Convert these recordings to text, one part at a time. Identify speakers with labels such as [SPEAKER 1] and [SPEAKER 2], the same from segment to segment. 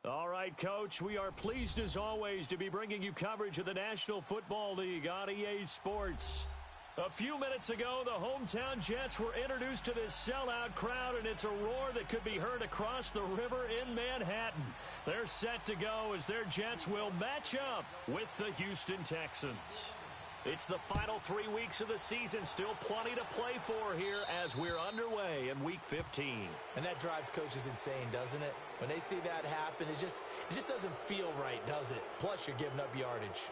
[SPEAKER 1] All right, Coach, we are pleased as always to be bringing you coverage of the National Football League on EA Sports. A few minutes ago, the hometown Jets were introduced to this sellout crowd, and it's a roar that could be heard across the river in Manhattan. They're set to go as their Jets will match up with the Houston Texans. It's the final 3 weeks of the season. Still plenty to play for here as we're underway in Week 15.
[SPEAKER 2] And that drives coaches insane, doesn't it? When they see that happen, it just doesn't feel right, does it? Plus, you're giving up yardage.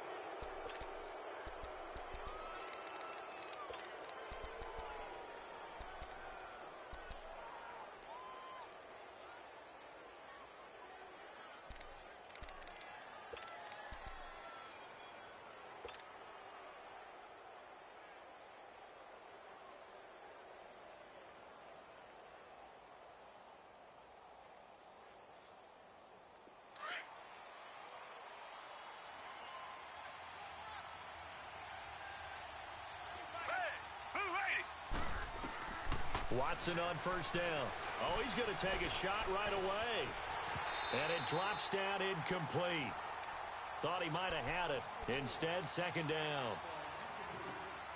[SPEAKER 1] Watson on first down. Oh, he's going to take a shot right away. And it drops down incomplete. Thought he might have had it. Instead, second down.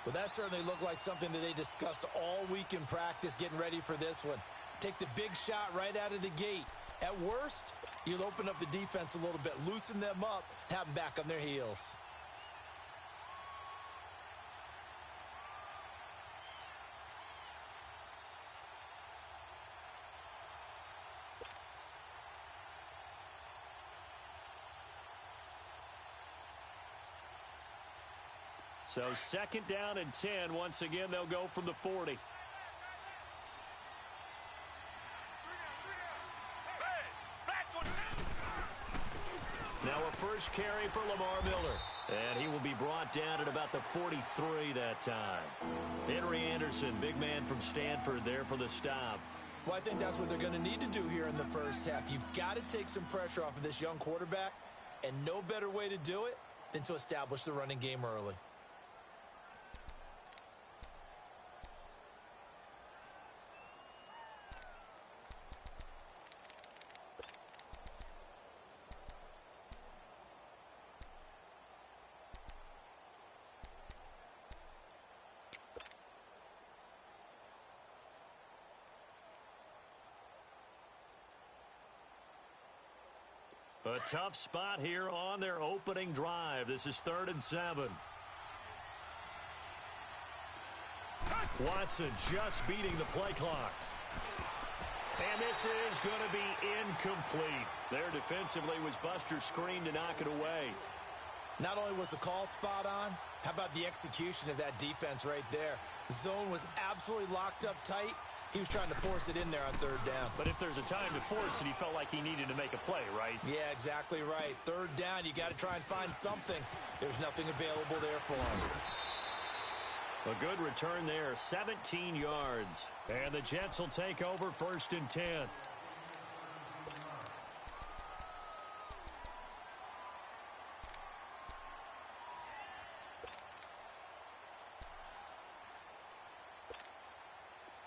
[SPEAKER 2] Well, that certainly looked like something that they discussed all week in practice getting ready for this one. Take the big shot right out of the gate. At worst, you'll open up the defense a little bit, loosen them up, have them back on their heels.
[SPEAKER 1] So second down and 10. Once again, they'll go from the 40. Now a first carry for Lamar Miller. And he will be brought down at about the 43 that time. Henry Anderson, big man from Stanford, there for the stop.
[SPEAKER 2] Well, I think that's what they're going to need to do here in the first half. You've got to take some pressure off of this young quarterback, and no better way to do it than to establish the running game early.
[SPEAKER 1] A tough spot here on their opening drive. This is 3rd and 7. Watson just beating the play clock. And this is going to be incomplete. There defensively was Buster screen to knock it away.
[SPEAKER 2] Not only was the call spot on, how about the execution of that defense right there? The zone was absolutely locked up tight. He was trying to force it in there on 3rd down.
[SPEAKER 1] But if there's a time to force it, he felt like he needed to make a play, right?
[SPEAKER 2] Yeah, exactly right. 3rd down, you got to try and find something. There's nothing available there for him.
[SPEAKER 1] A good return there, 17 yards. And the Jets will take over 1st and 10.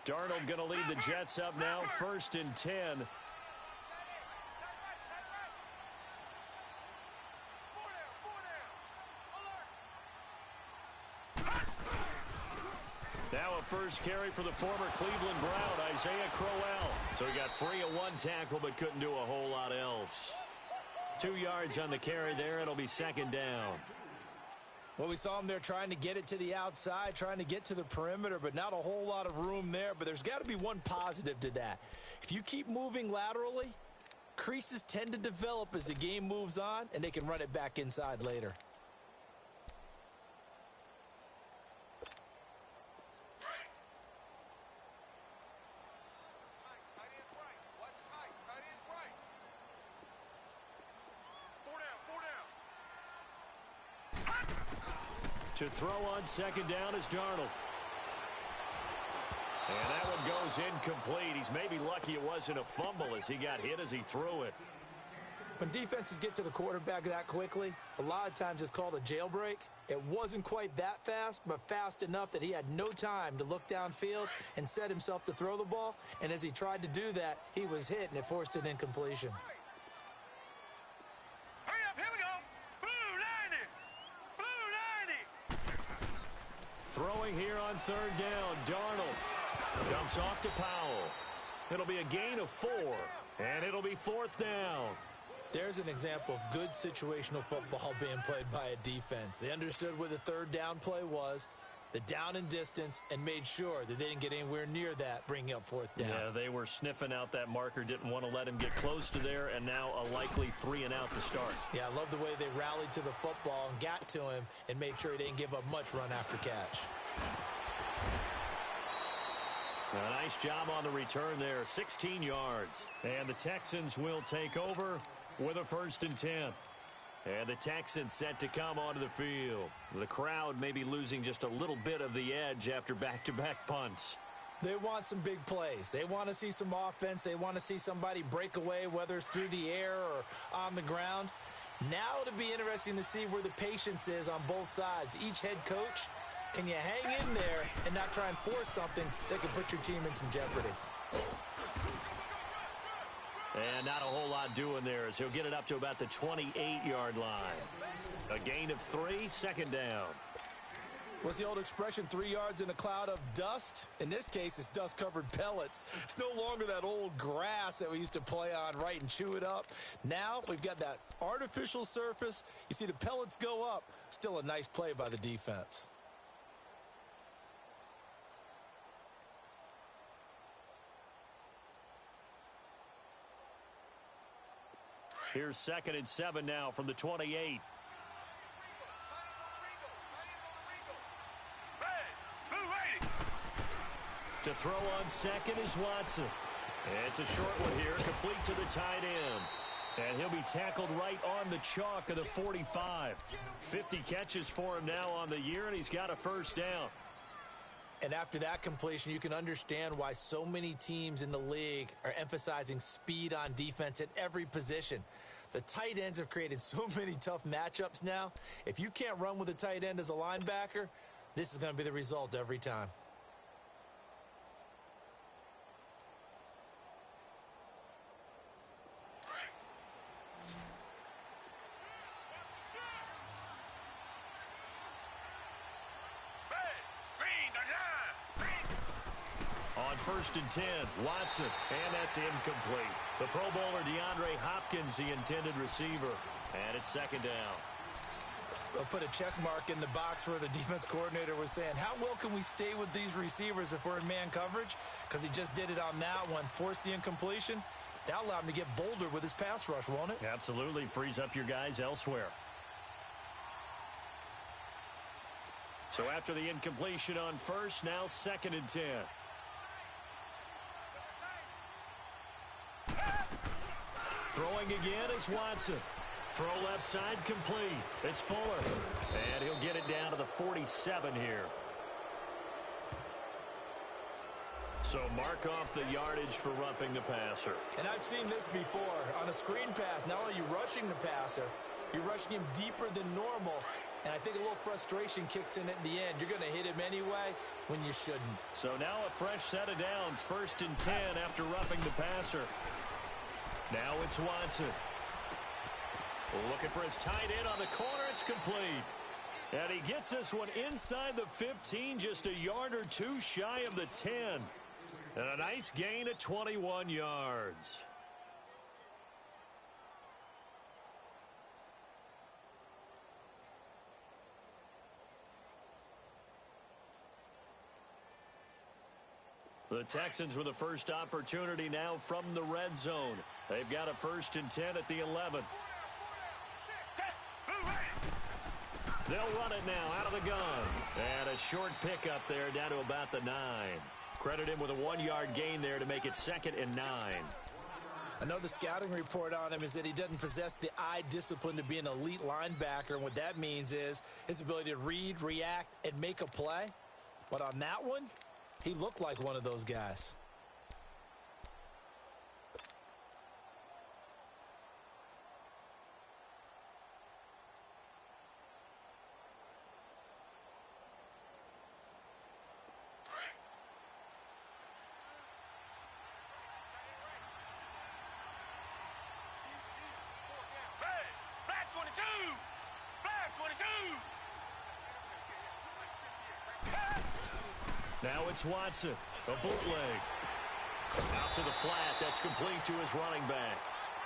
[SPEAKER 1] Darnold going to lead the Jets up now, 1st and 10. Now a first carry for the former Cleveland Brown, Isaiah Crowell. So he got free of one tackle but couldn't do a whole lot else. 2 yards on the carry there. It'll be 2nd down.
[SPEAKER 2] Well, we saw him there trying to get it to the outside, trying to get to the perimeter, but not a whole lot of room there. But there's got to be one positive to that. If you keep moving laterally, creases tend to develop as the game moves on, and they can run it back inside later.
[SPEAKER 1] To throw on 2nd down is Darnold. And that one goes incomplete. He's maybe lucky it wasn't a fumble as he got hit as he threw it.
[SPEAKER 2] When defenses get to the quarterback that quickly, a lot of times it's called a jailbreak. It wasn't quite that fast, but fast enough that he had no time to look downfield and set himself to throw the ball. And as he tried to do that, he was hit, and it forced an incompletion.
[SPEAKER 1] Throwing here on third down, Darnold dumps off to Powell. It'll be a gain of 4, and it'll be fourth down.
[SPEAKER 2] There's an example of good situational football being played by a defense. They understood where the third down play was, the down and distance, and made sure that they didn't get anywhere near that, bringing up fourth down.
[SPEAKER 1] Yeah, they were sniffing out that marker, didn't want to let him get close to there, and now a likely 3 and out to start.
[SPEAKER 2] Yeah, I love the way they rallied to the football and got to him and made sure he didn't give up much run after catch.
[SPEAKER 1] A nice job on the return there, 16 yards. And the Texans will take over with a 1st and 10. And the Texans set to come onto the field. The crowd may be losing just a little bit of the edge after back-to-back punts.
[SPEAKER 2] They want some big plays. They want to see some offense. They want to see somebody break away, whether it's through the air or on the ground. Now it'll be interesting to see where the patience is on both sides. Each head coach, can you hang in there and not try and force something that could put your team in some jeopardy?
[SPEAKER 1] And not a whole lot doing there as he'll get it up to about the 28-yard line. A gain of 3, 2nd down.
[SPEAKER 2] What's the old expression, 3 yards in a cloud of dust? In this case, it's dust-covered pellets. It's no longer that old grass that we used to play on, right, and chew it up. Now we've got that artificial surface. You see the pellets go up. Still a nice play by the defense.
[SPEAKER 1] Here's 2nd and 7 now from the 28. To throw on second is Watson. It's a short one here, complete to the tight end. And he'll be tackled right on the chalk of the 45. 50 catches for him now on the year, and he's got a 1st down.
[SPEAKER 2] And after that completion, you can understand why so many teams in the league are emphasizing speed on defense at every position. The tight ends have created so many tough matchups now. If you can't run with a tight end as a linebacker, this is going to be the result every time.
[SPEAKER 1] On 1st and 10, Watson, and that's incomplete. The Pro Bowler DeAndre Hopkins, the intended receiver, and it's 2nd down.
[SPEAKER 2] They'll put a check mark in the box where the defense coordinator was saying, how well can we stay with these receivers if we're in man coverage? Because he just did it on that one, forced the incompletion. That'll allow him to get bolder with his pass rush, won't it?
[SPEAKER 1] Absolutely, frees up your guys elsewhere. So after the incompletion on 1st, now 2nd and 10. Throwing again is Watson. Throw left side complete. It's Fuller. And he'll get it down to the 47 here. So mark off the yardage for roughing the passer.
[SPEAKER 2] And I've seen this before. On a screen pass, not only are you rushing the passer, you're rushing him deeper than normal. And I think a little frustration kicks in at the end. You're going to hit him anyway when you shouldn't.
[SPEAKER 1] So now a fresh set of downs. 1st and 10 after roughing the passer. Now it's Watson. Looking for his tight end on the corner. It's complete. And he gets this one inside the 15, just a yard or 2 shy of the 10. And a nice gain of 21 yards. The Texans with the first opportunity now from the red zone. They've got a 1st and 10 at the 11. They'll run it now out of the gun. And a short pickup there down to about the 9. Credit him with a 1-yard gain there to make it 2nd and 9.
[SPEAKER 2] Another scouting report on him is that he doesn't possess the eye discipline to be an elite linebacker. And what that means is his ability to read, react, and make a play. But on that one, he looked like one of those guys.
[SPEAKER 1] Now it's Watson. A bootleg. Out to the flat. That's complete to his running back.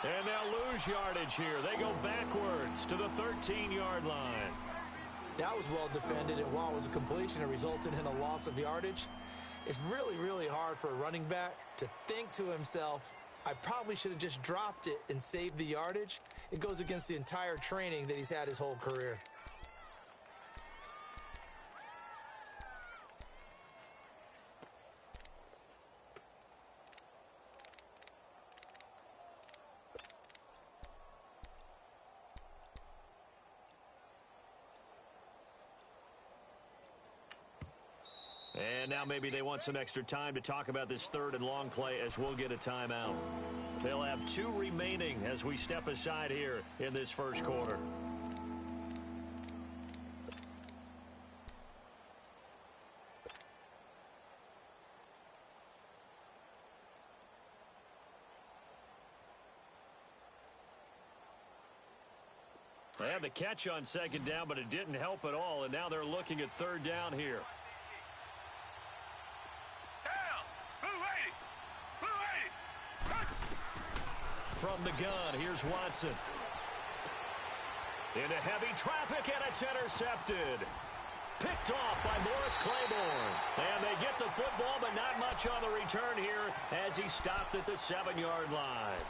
[SPEAKER 1] And they'll lose yardage here. They go backwards to the 13-yard line.
[SPEAKER 2] That was well defended, and while it was a completion, it resulted in a loss of yardage. It's really, really hard for a running back to think to himself, I probably should have just dropped it and saved the yardage. It goes against the entire training that he's had his whole career.
[SPEAKER 1] And now maybe they want some extra time to talk about this third and long play as we'll get a timeout. They'll have 2 remaining as we step aside here in this first quarter. They had the catch on second down, but it didn't help at all, and now they're looking at third down here. From the gun, here's Watson. Into heavy traffic, and it's intercepted. Picked off by Morris Claiborne. And they get the football, but not much on the return here as he stopped at the 7-yard line.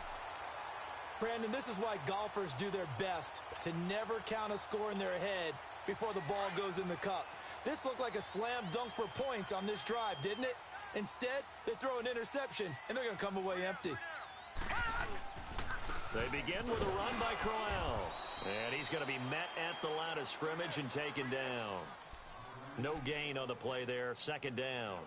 [SPEAKER 2] Brandon, this is why golfers do their best to never count a score in their head before the ball goes in the cup. This looked like a slam dunk for points on this drive, didn't it? Instead, they throw an interception, and they're going to come away empty.
[SPEAKER 1] They begin with a run by Crowell. And he's going to be met at the line of scrimmage and taken down. No gain on the play there. Second down.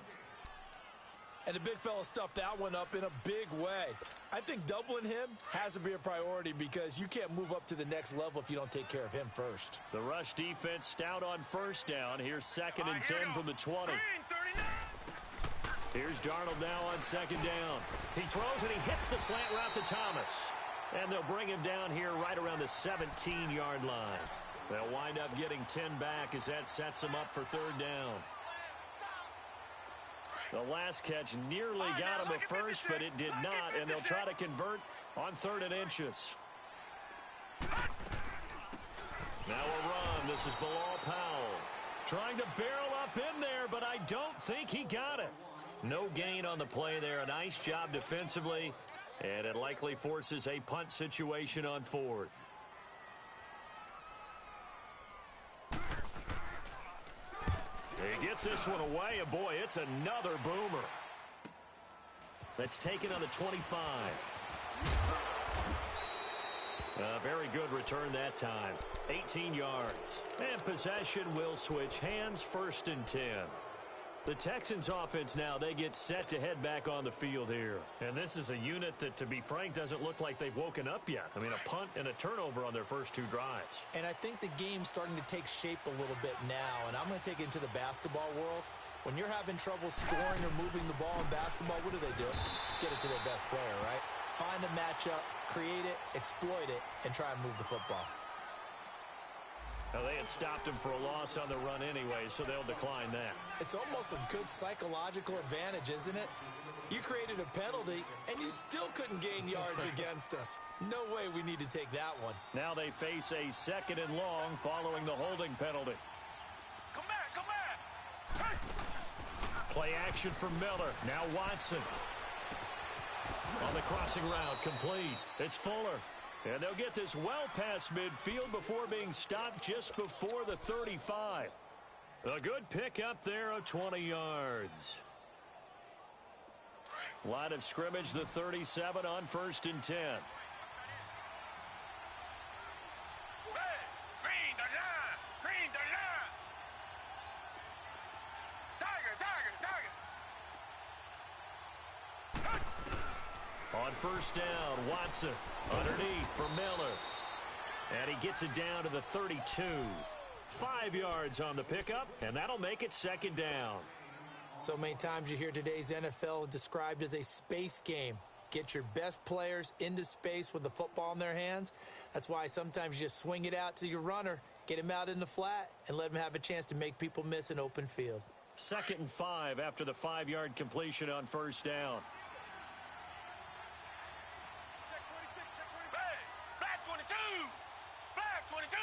[SPEAKER 2] And the big fella stuffed that one up in a big way. I think doubling him has to be a priority because you can't move up to the next level if you don't take care of him first.
[SPEAKER 1] The rush defense stout on first down. Here's 2nd and 10 from the 20. Here's Darnold now on second down. He throws and he hits the slant route to Thomas. And they'll bring him down here right around the 17-yard line. They'll wind up getting 10 back as that sets them up for third down. The last catch nearly got him at first, but it did not, and they'll try to convert on 3rd and inches. Now a run. This is Bilal Powell. Trying to barrel up in there, but I don't think he got it. No gain on the play there. A nice job defensively. And it likely forces a punt situation on 4th. He gets this one away, and boy, it's another boomer. That's taken on the 25. A very good return that time. 18 yards. And possession will switch hands, 1st and 10. The Texans offense now, they get set to head back on the field here. And this is a unit that, to be frank, doesn't look like they've woken up yet. I mean, a punt and a turnover on their first 2 drives.
[SPEAKER 2] And I think the game's starting to take shape a little bit now. And I'm going to take it into the basketball world. When you're having trouble scoring or moving the ball in basketball, what do? Get it to their best player, right? Find a matchup, create it, exploit it, and try and move the football.
[SPEAKER 1] Now, they had stopped him for a loss on the run anyway, so they'll decline that.
[SPEAKER 2] It's almost a good psychological advantage, isn't it? You created a penalty, and you still couldn't gain yards against us. No way we need to take that one.
[SPEAKER 1] Now they face a 2nd and long following the holding penalty.
[SPEAKER 3] Come back! Hey!
[SPEAKER 1] Play action from Miller. Now Watson. On the crossing route, complete. It's Fuller. And they'll get this well past midfield before being stopped just before the 35. A good pickup there of 20 yards. Line of scrimmage, the 37 on 1st and 10. On 1st down, Watson underneath for Miller. And he gets it down to the 32. 5 yards on the pickup, and that'll make it 2nd down.
[SPEAKER 2] So many times you hear today's NFL described as a space game. Get your best players into space with the football in their hands. That's why sometimes you just swing it out to your runner, get him out in the flat, and let him have a chance to make people miss an open field.
[SPEAKER 1] 2nd and 5 after the 5-yard completion on first down.
[SPEAKER 3] Check 26, check 26. Hey, black 22. Black 22.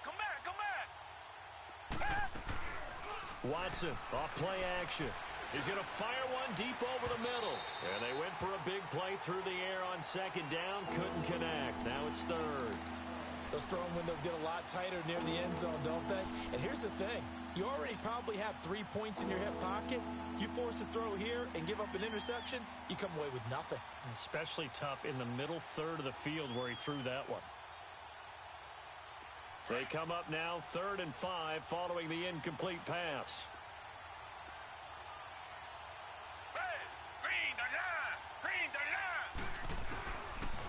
[SPEAKER 3] Come back, come back.
[SPEAKER 1] Watson off play action. He's going to fire one deep over the middle. And they went for a big play through the air on 2nd down. Couldn't connect. Now it's 3rd.
[SPEAKER 2] Those throwing windows get a lot tighter near the end zone, don't they? And here's the thing. You already probably have 3 points in your hip pocket. You force a throw here and give up an interception, you come away with nothing.
[SPEAKER 4] Especially tough in the middle third of the field where he threw that one.
[SPEAKER 1] They come up now 3rd and 5 following the incomplete pass.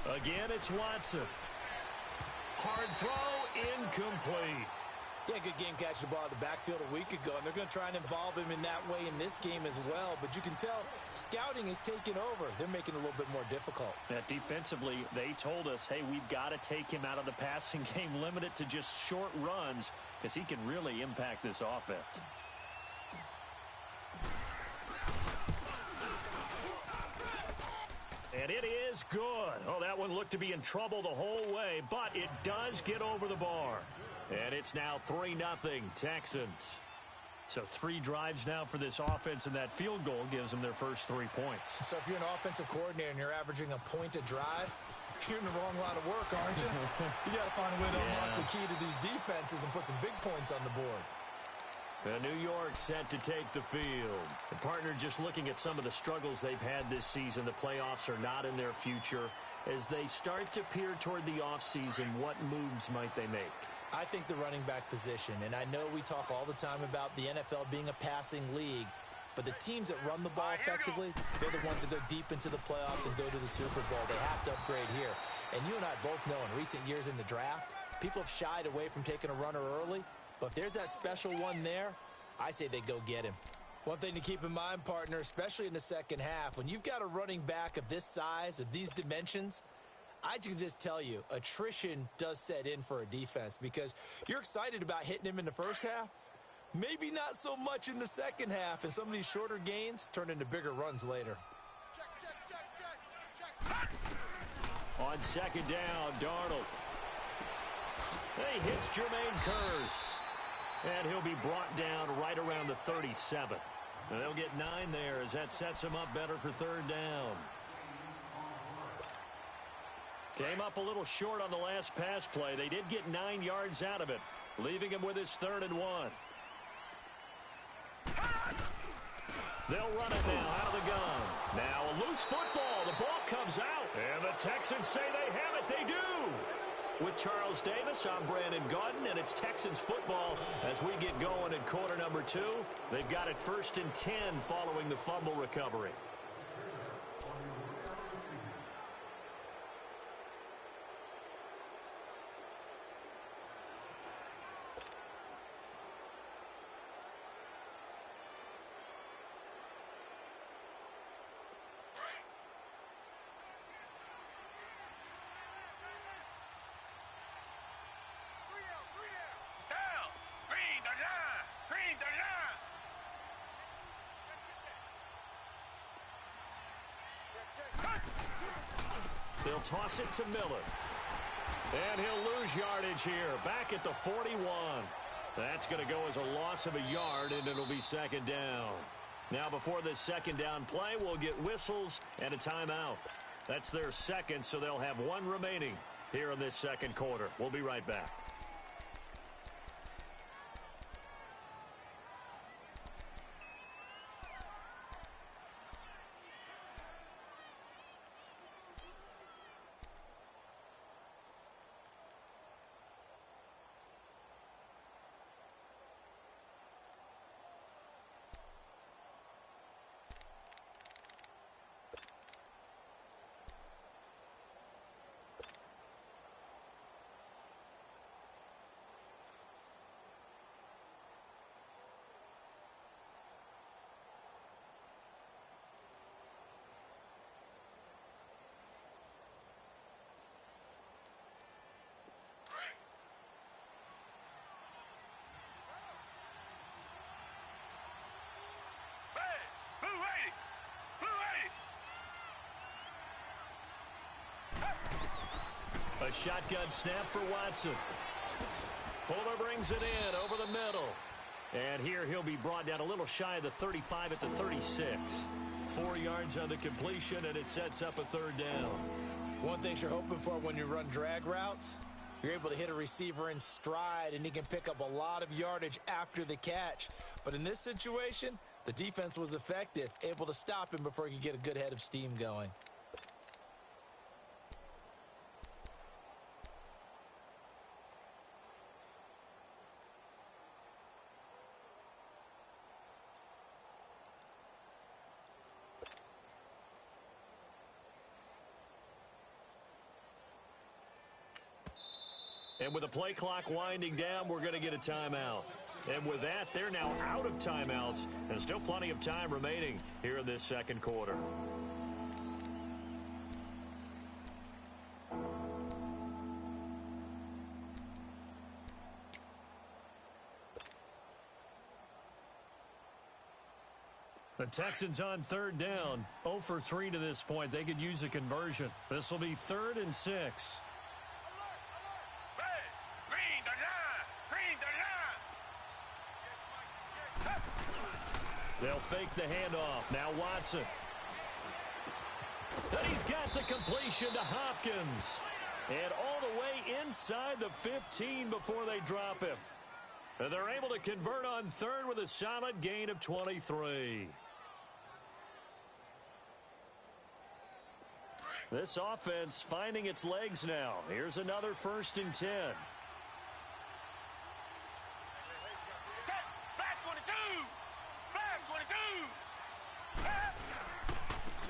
[SPEAKER 1] Again, it's Watson. Hard throw, incomplete.
[SPEAKER 2] Yeah, good game catching the ball in the backfield a week ago, and they're going to try and involve him in that way in this game as well. But you can tell scouting is taking over. They're making it a little bit more difficult.
[SPEAKER 4] Defensively, they told us, hey, we've got to take him out of the passing game, limit it to just short runs, because he can really impact this offense.
[SPEAKER 1] And it is good. Oh, that one looked to be in trouble the whole way, but it does get over the bar. And it's now 3-0 Texans. So 3 drives now for this offense, and that field goal gives them their first 3 points.
[SPEAKER 2] So if you're an offensive coordinator and you're averaging a point a drive, you're in the wrong line of work, aren't you? You got to find a way to unlock the key to these defenses and put some big points on the board.
[SPEAKER 1] New York set to take the field. The partner just looking at some of the struggles they've had this season. The playoffs are not in their future. As they start to peer toward the offseason, what moves might they make?
[SPEAKER 2] I think the running back position, and I know we talk all the time about the NFL being a passing league, but the teams that run the ball effectively, they're the ones that go deep into the playoffs and go to the Super Bowl. They have to upgrade here. And you and I both know in recent years in the draft, people have shied away from taking a runner early. But if there's that special one there, I say they go get him. One thing to keep in mind, partner, especially in the second half, when you've got a running back of this size, of these dimensions, I can just tell you, attrition does set in for a defense because you're excited about hitting him in the first half. Maybe not so much in the second half, and some of these shorter gains turn into bigger runs later.
[SPEAKER 1] On 2nd down, Darnold. He hits Jermaine Kearse. And he'll be brought down right around the 37. And they'll get 9 there as that sets him up better for 3rd down. Came up a little short on the last pass play. They did get 9 yards out of it, leaving him with his 3rd and 1. They'll run it now out of the gun. Now a loose football. The ball comes out. And the Texans say they have it. They do. With Charles Davis, I'm Brandon Gaudin, and it's Texans football as we get going in quarter number 2. They've got it 1st and 10 following the fumble recovery. They'll toss it to Miller. And he'll lose yardage here. Back at the 41. That's going to go as a loss of a yard, and it'll be 2nd down. Now, before this 2nd down play, we'll get whistles and a timeout. That's their 2nd, so they'll have 1 remaining here in this 2nd quarter. We'll be right back. A shotgun snap for Watson. Fuller brings it in over the middle. And here he'll be brought down a little shy of the 35 at the 36. 4 yards on the completion, and it sets up a third down.
[SPEAKER 2] One thing you're hoping for when you run drag routes, you're able to hit a receiver in stride, and he can pick up a lot of yardage after the catch. But in this situation, the defense was effective, able to stop him before he could get a good head of steam going.
[SPEAKER 1] And with the play clock winding down, we're going to get a timeout. And with that, they're now out of timeouts, and still plenty of time remaining here in this second quarter. The Texans on third down, 0 for 3 to this point. They could use a conversion. This will be 3rd and 6. They'll fake the handoff. Now Watson. And he's got the completion to Hopkins. And all the way inside the 15 before they drop him. And they're able to convert on third with a solid gain of 23. This offense finding its legs now. Here's another 1st and 10.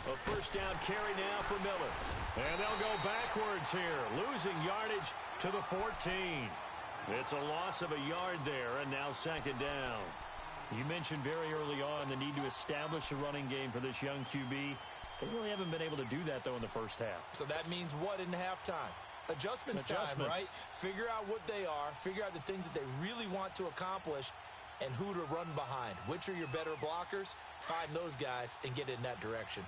[SPEAKER 1] A first down carry now for Miller. And they'll go backwards here, losing yardage to the 14. It's a loss of a yard there, and now 2nd down. You mentioned very early on the need to establish a running game for this young QB. They really haven't been able to do that, though, in the first half.
[SPEAKER 2] So that means what in halftime? Adjustments time, right? Figure out what they are, figure out the things that they really want to accomplish, and who to run behind. Which are your better blockers? Find those guys and get in that direction.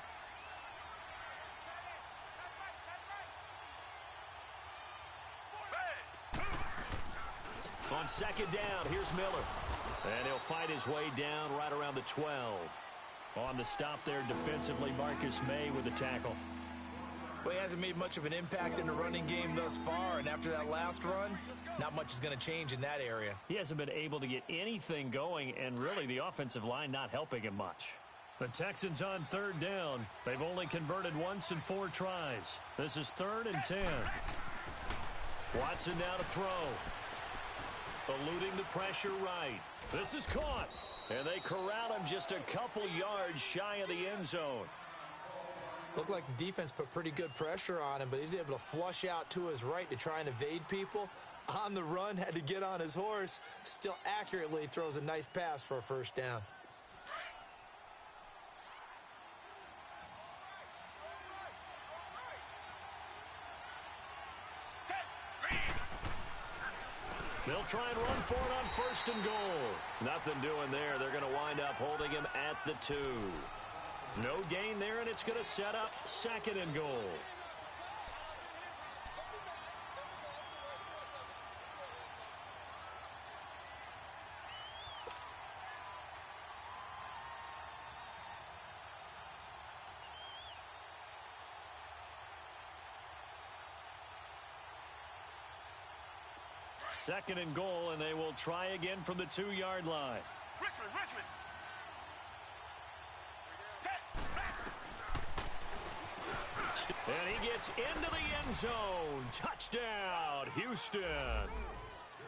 [SPEAKER 1] On 2nd down, here's Miller. And he'll fight his way down right around the 12. On the stop there defensively, Marcus May with the tackle.
[SPEAKER 2] Well, he hasn't made much of an impact in the running game thus far, and after that last run, not much is going to change in that area.
[SPEAKER 1] He hasn't been able to get anything going, and really the offensive line not helping him much. The Texans on 3rd down. They've only converted once in 4 tries. This is 3rd and 10. Watson now to throw. Eluding the pressure right. This is caught. And they corral him just a couple yards shy of the end zone.
[SPEAKER 2] Looked like the defense put pretty good pressure on him, but he's able to flush out to his right to try and evade people. On the run, had to get on his horse. Still accurately throws a nice pass for a 1st down.
[SPEAKER 1] They'll try and run for it on 1st and goal. Nothing doing there. They're going to wind up holding him at the 2. No gain there, and it's going to set up 2nd and goal. Second and goal, and they will try again from the 2-yard line.
[SPEAKER 3] Richmond.
[SPEAKER 1] And he gets into the end zone. Touchdown, Houston.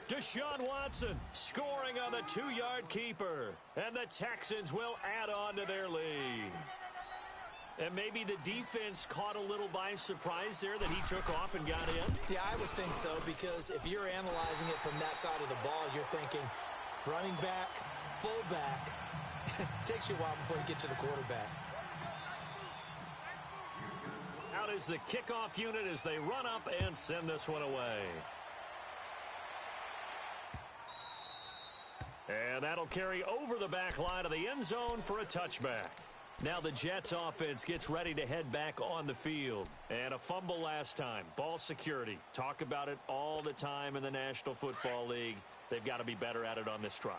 [SPEAKER 1] Deshaun Watson scoring on the 2-yard keeper. And the Texans will add on to their lead. And maybe the defense caught a little by surprise there that he took off and got in?
[SPEAKER 2] Yeah, I would think so, because if you're analyzing it from that side of the ball, you're thinking running back, fullback. Takes you a while before you get to the quarterback.
[SPEAKER 1] Out is the kickoff unit as they run up and send this one away. And that'll carry over the back line of the end zone for a touchback. Now the Jets offense gets ready to head back on the field. And a fumble last time. Ball security. Talk about it all the time in the National Football League. They've got to be better at it on this drive.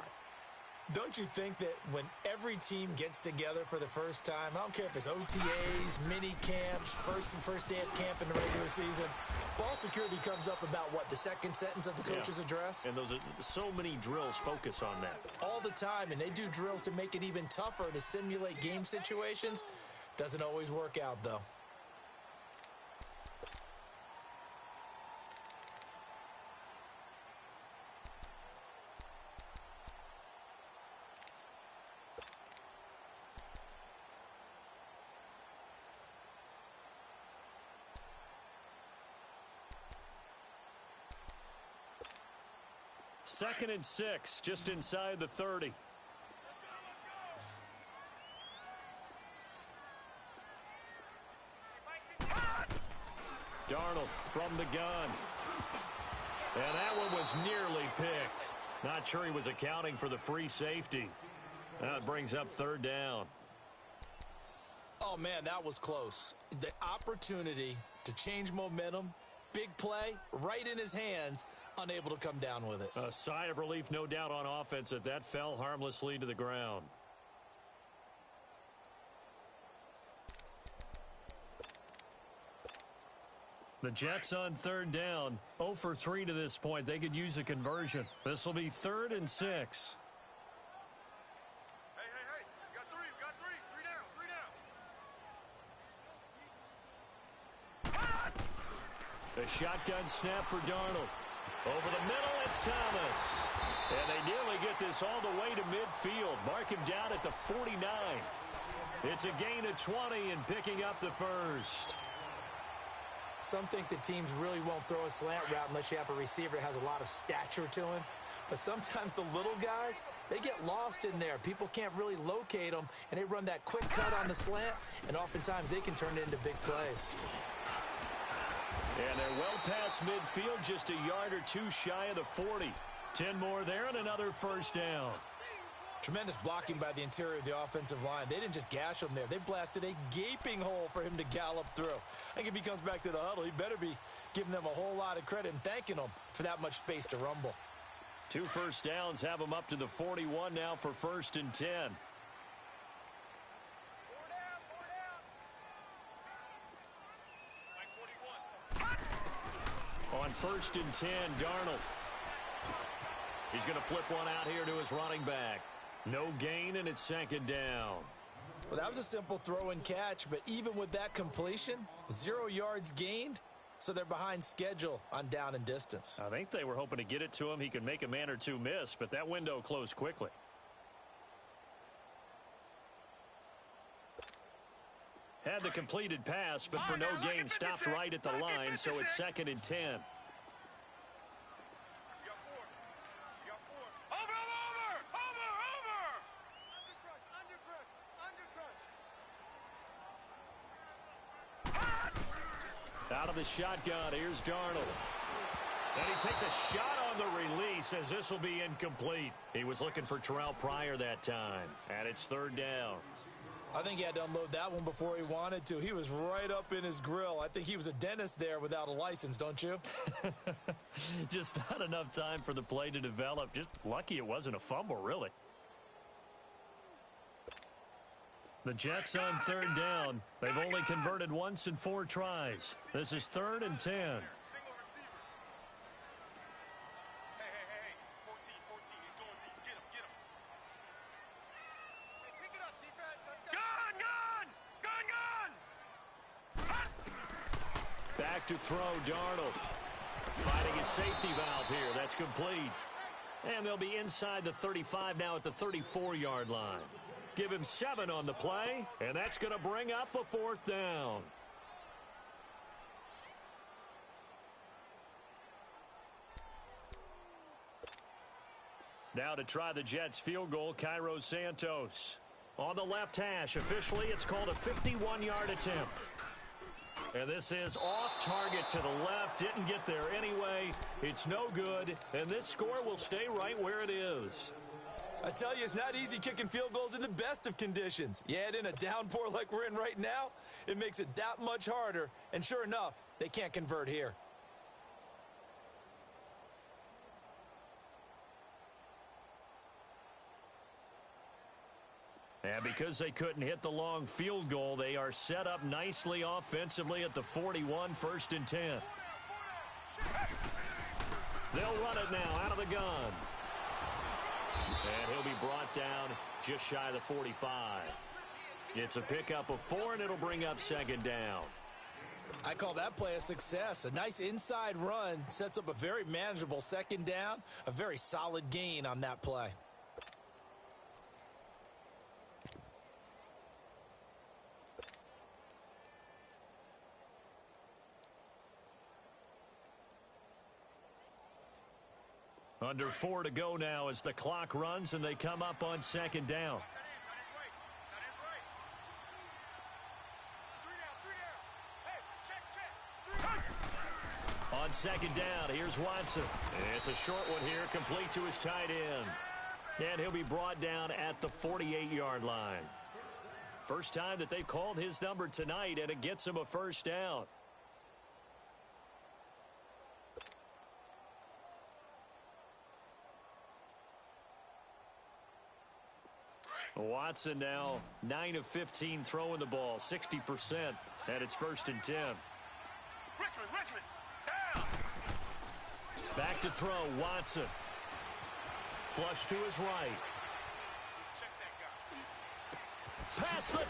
[SPEAKER 2] Don't you think that when every team gets together for the first time, I don't care if it's OTAs, mini camps, first day of camp in the regular season, ball security comes up about, what, the second sentence of the coach's address?
[SPEAKER 4] And those are so many drills focus on that.
[SPEAKER 2] All the time, and they do drills to make it even tougher to simulate game situations. Doesn't always work out, though.
[SPEAKER 1] Second and 6, just inside the 30. Darnold from the gun. And that one was nearly picked. Not sure he was accounting for the free safety. That brings up third down.
[SPEAKER 2] Oh, man, that was close. The opportunity to change momentum, big play, right in his hands, unable to come down with it.
[SPEAKER 1] A sigh of relief, no doubt, on offense that fell harmlessly to the ground. The Jets on third down, 0 for 3 to this point. They could use a conversion. This will be 3rd and 6.
[SPEAKER 3] Hey, you got three, three down.
[SPEAKER 1] The shotgun snap for Darnold. Over the middle, it's Thomas. And they nearly get this all the way to midfield. Mark him down at the 49. It's a gain of 20 and picking up the first.
[SPEAKER 2] Some think the teams really won't throw a slant route unless you have a receiver that has a lot of stature to him. But sometimes the little guys, they get lost in there. People can't really locate them, and they run that quick cut on the slant, and oftentimes they can turn it into big plays.
[SPEAKER 1] And they're well past midfield, just a yard or two shy of the 40. 10 more there and another first down.
[SPEAKER 2] Tremendous blocking by the interior of the offensive line. They didn't just gash him there. They blasted a gaping hole for him to gallop through. I think if he comes back to the huddle, he better be giving them a whole lot of credit and thanking them for that much space to rumble.
[SPEAKER 1] 2 first downs have him up to the 41 now for 1st and 10. On 1st and 10, Darnold. He's going to flip one out here to his running back. No gain, and it's 2nd down.
[SPEAKER 2] Well, that was a simple throw and catch, but even with that completion, 0 yards gained, so they're behind schedule on down and distance.
[SPEAKER 1] I think they were hoping to get it to him. He could make a man or two miss, but that window closed quickly. Had the completed pass, but for no gain, stopped right at the line, so it's 2nd and 10. Out of the shotgun, here's Darnold. And he takes a shot on the release as this will be incomplete. He was looking for Terrell Pryor that time, and it's 3rd down.
[SPEAKER 2] I think he had to unload that one before he wanted to. He was right up in his grill. I think he was a dentist there without a license, don't you?
[SPEAKER 1] Just not enough time for the play to develop. Just lucky it wasn't a fumble, really. The Jets on 3rd down. They've only converted once in 4 tries. This is 3rd and 10.
[SPEAKER 3] Single receiver. Hey. 14. He's going deep. Get him. Hey, pick it up, defense. Let's go. Gun!
[SPEAKER 1] Back to throw, Darnold. Finding his safety valve here. That's complete. And they'll be inside the 35 now at the 34-yard line. Give him 7 on the play, and that's going to bring up a 4th down. Now to try the Jets field goal, Cairo Santos. On the left hash, officially it's called a 51-yard attempt. And this is off target to the left. Didn't get there anyway. It's no good, and this score will stay right where it is.
[SPEAKER 2] I tell you, it's not easy kicking field goals in the best of conditions. You add in a downpour like we're in right now, it makes it that much harder. And sure enough, they can't convert here.
[SPEAKER 1] And because they couldn't hit the long field goal, they are set up nicely offensively at the 41, 1st and 10. They'll run it now out of the gun. And he'll be brought down just shy of the 45. It's a pickup of 4, and it'll bring up 2nd down.
[SPEAKER 2] I call that play a success. A nice inside run sets up a very manageable 2nd down, a very solid gain on that play.
[SPEAKER 1] Under 4 to go now as the clock runs and they come up on 2nd down. On 2nd down, here's Watson. It's a short one here, complete to his tight end. And he'll be brought down at the 48-yard line. First time that they've called his number tonight, and it gets him a 1st down. Watson now 9 of 15 throwing the ball, 60%, and it's 1st and 10.
[SPEAKER 3] Richmond, down.
[SPEAKER 1] Back to throw, Watson. Flush to his right.
[SPEAKER 3] Check that guy.
[SPEAKER 1] Past the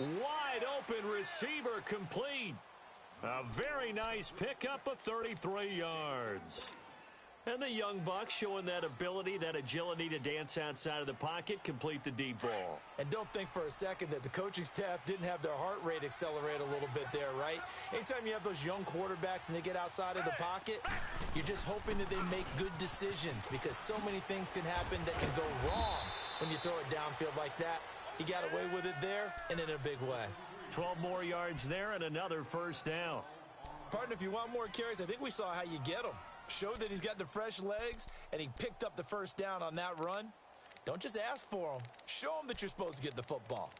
[SPEAKER 1] 20. Wide open receiver complete. A very nice pickup of 33 yards. And the young buck showing that ability, that agility to dance outside of the pocket, complete the deep ball.
[SPEAKER 2] And don't think for a second that the coaching staff didn't have their heart rate accelerate a little bit there, right? Anytime you have those young quarterbacks and they get outside of the pocket, you're just hoping that they make good decisions because so many things can happen that can go wrong when you throw it downfield like that. He got away with it there and in a big way.
[SPEAKER 1] 12 more yards there and another 1st down.
[SPEAKER 2] Partner, if you want more carries, I think we saw how you get them. Showed that he's got the fresh legs, and he picked up the 1st down on that run. Don't just ask for them. Show them that you're supposed to get the football.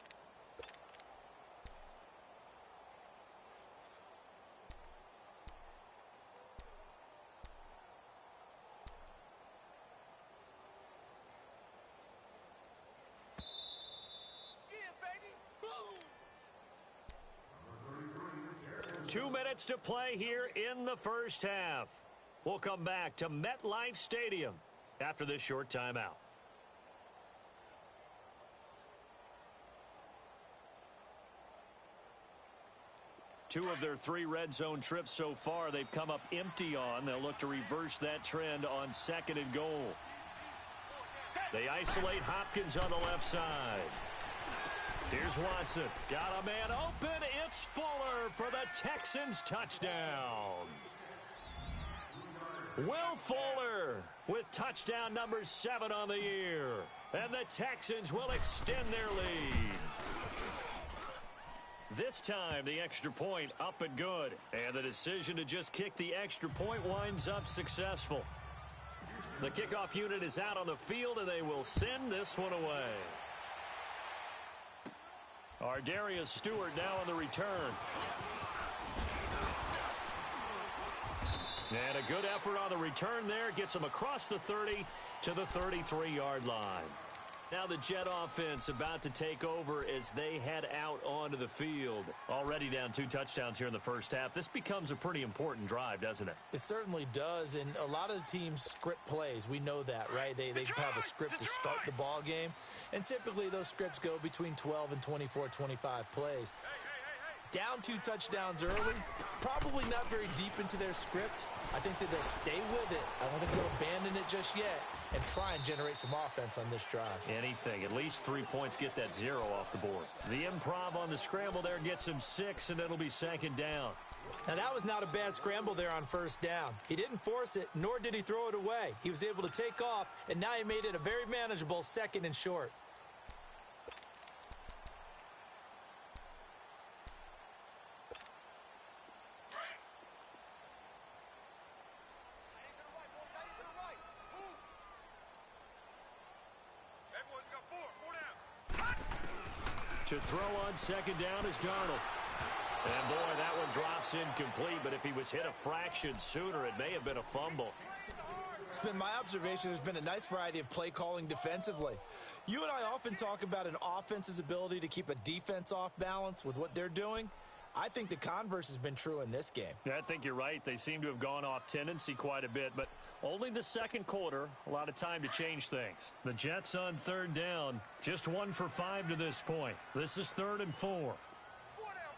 [SPEAKER 3] Boom.
[SPEAKER 1] 2 minutes to play here in the 1st half. We'll come back to MetLife Stadium after this short timeout. Two of their 3 red zone trips so far they've come up empty on. They'll look to reverse that trend on 2nd and goal. They isolate Hopkins on the left side. Here's Watson. Got a man open. It's Fuller for the Texans touchdown. Will Fuller with touchdown number 7 on the year. And the Texans will extend their lead. This time, the extra point up and good. And the decision to just kick the extra point winds up successful. The kickoff unit is out on the field, and they will send this one away. Ardarius Stewart now on the return. And a good effort on the return there. Gets them across the 30 to the 33-yard line. Now the Jet offense about to take over as they head out onto the field. Already down 2 touchdowns here in the 1st half. This becomes a pretty important drive, doesn't it?
[SPEAKER 2] It certainly does, and a lot of the teams script plays. We know that, right? They have a script to start the ball game, and typically those scripts go between 12 and 24, 25 plays. Down 2 touchdowns early, probably not very deep into their script. I think that they'll stay with it. I don't think they'll abandon it just yet and try and generate some offense on this drive.
[SPEAKER 1] Anything. At least 3 points, get that 0 off the board. The improv on the scramble there gets him 6, and it'll be 2nd down.
[SPEAKER 2] Now, that was not a bad scramble there on 1st down. He didn't force it, nor did he throw it away. He was able to take off, and now he made it a very manageable 2nd and short.
[SPEAKER 1] To throw on second down is Darnold. And, boy, that one drops incomplete, but if he was hit a fraction sooner, it may have been a fumble.
[SPEAKER 2] It's been my observation there's been a nice variety of play calling defensively. You and I often talk about an offense's ability to keep a defense off balance with what they're doing. I think the converse has been true in this game.
[SPEAKER 4] Yeah, I think you're right. They seem to have gone off tendency quite a bit, but only the second quarter, a lot of time to change things.
[SPEAKER 1] The Jets on third down, just 1 for 5 to this point. This is 3rd and 4.
[SPEAKER 3] 4 down,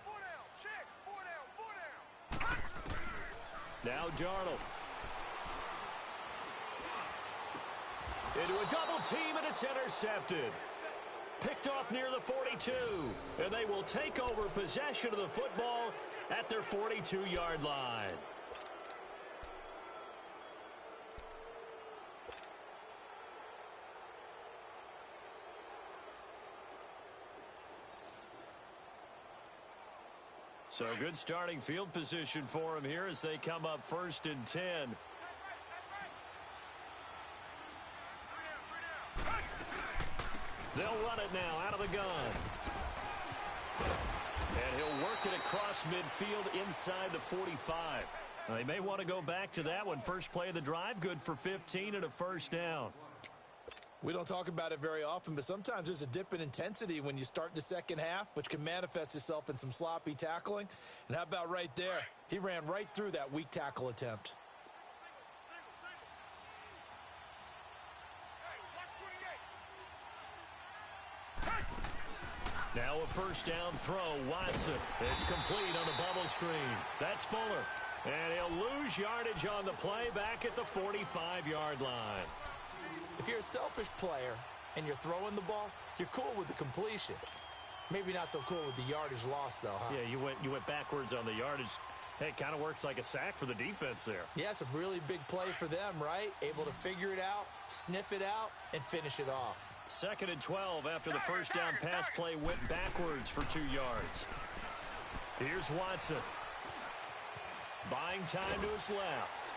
[SPEAKER 3] check, 4 down.
[SPEAKER 1] Now Darnold. Into a double team, and it's intercepted. Picked off near the 42, and they will take over possession of the football at their 42-yard line. So good starting field position for him here as they come up 1st and 10. They'll run it now out of the gun. And he'll work it across midfield inside the 45. Now, they may want to go back to that one. First play of the drive, good for 15 and a first down.
[SPEAKER 2] We don't talk about it very often, but sometimes there's a dip in intensity when you start the second half, which can manifest itself in some sloppy tackling. And how about right there? He ran right through that weak tackle attempt.
[SPEAKER 1] Now a first down throw. Watson. It's complete on the bubble screen. That's Fuller. And he'll lose yardage on the play back at the 45-yard line.
[SPEAKER 2] If you're a selfish player and you're throwing the ball, you're cool with the completion. Maybe not so cool with the yardage loss, though, huh?
[SPEAKER 1] Yeah, you went backwards on the yardage. Hey, it kind of works like a sack for the defense there.
[SPEAKER 2] Yeah, it's a really big play for them, right? Able to figure it out, sniff it out, and finish it off.
[SPEAKER 1] 2nd and 12 after the first down pass play went backwards for 2 yards. Here's Watson. Buying time to his left.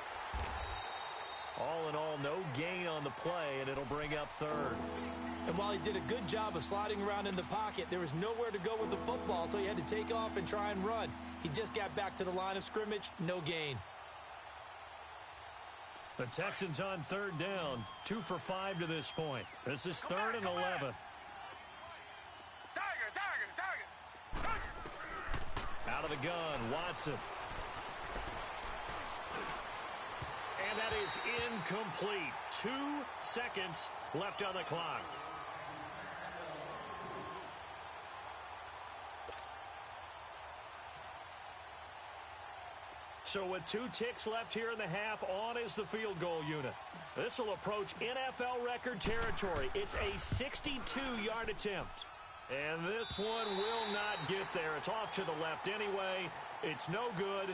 [SPEAKER 1] All in all, no gain on the play, and it'll bring up 3rd.
[SPEAKER 2] And while he did a good job of sliding around in the pocket, there was nowhere to go with the football, so he had to take off and try and run. He just got back to the line of scrimmage, no gain.
[SPEAKER 1] The Texans on 3rd down, 2 for 5 to this point. This is 3rd and 11. Out of the gun, Watson. And that is incomplete. 2 seconds left on the clock. So with 2 ticks left here in the half, on is the field goal unit. This will approach NFL record territory. It's a 62-yard attempt. And this one will not get there. It's off to the left anyway. It's no good.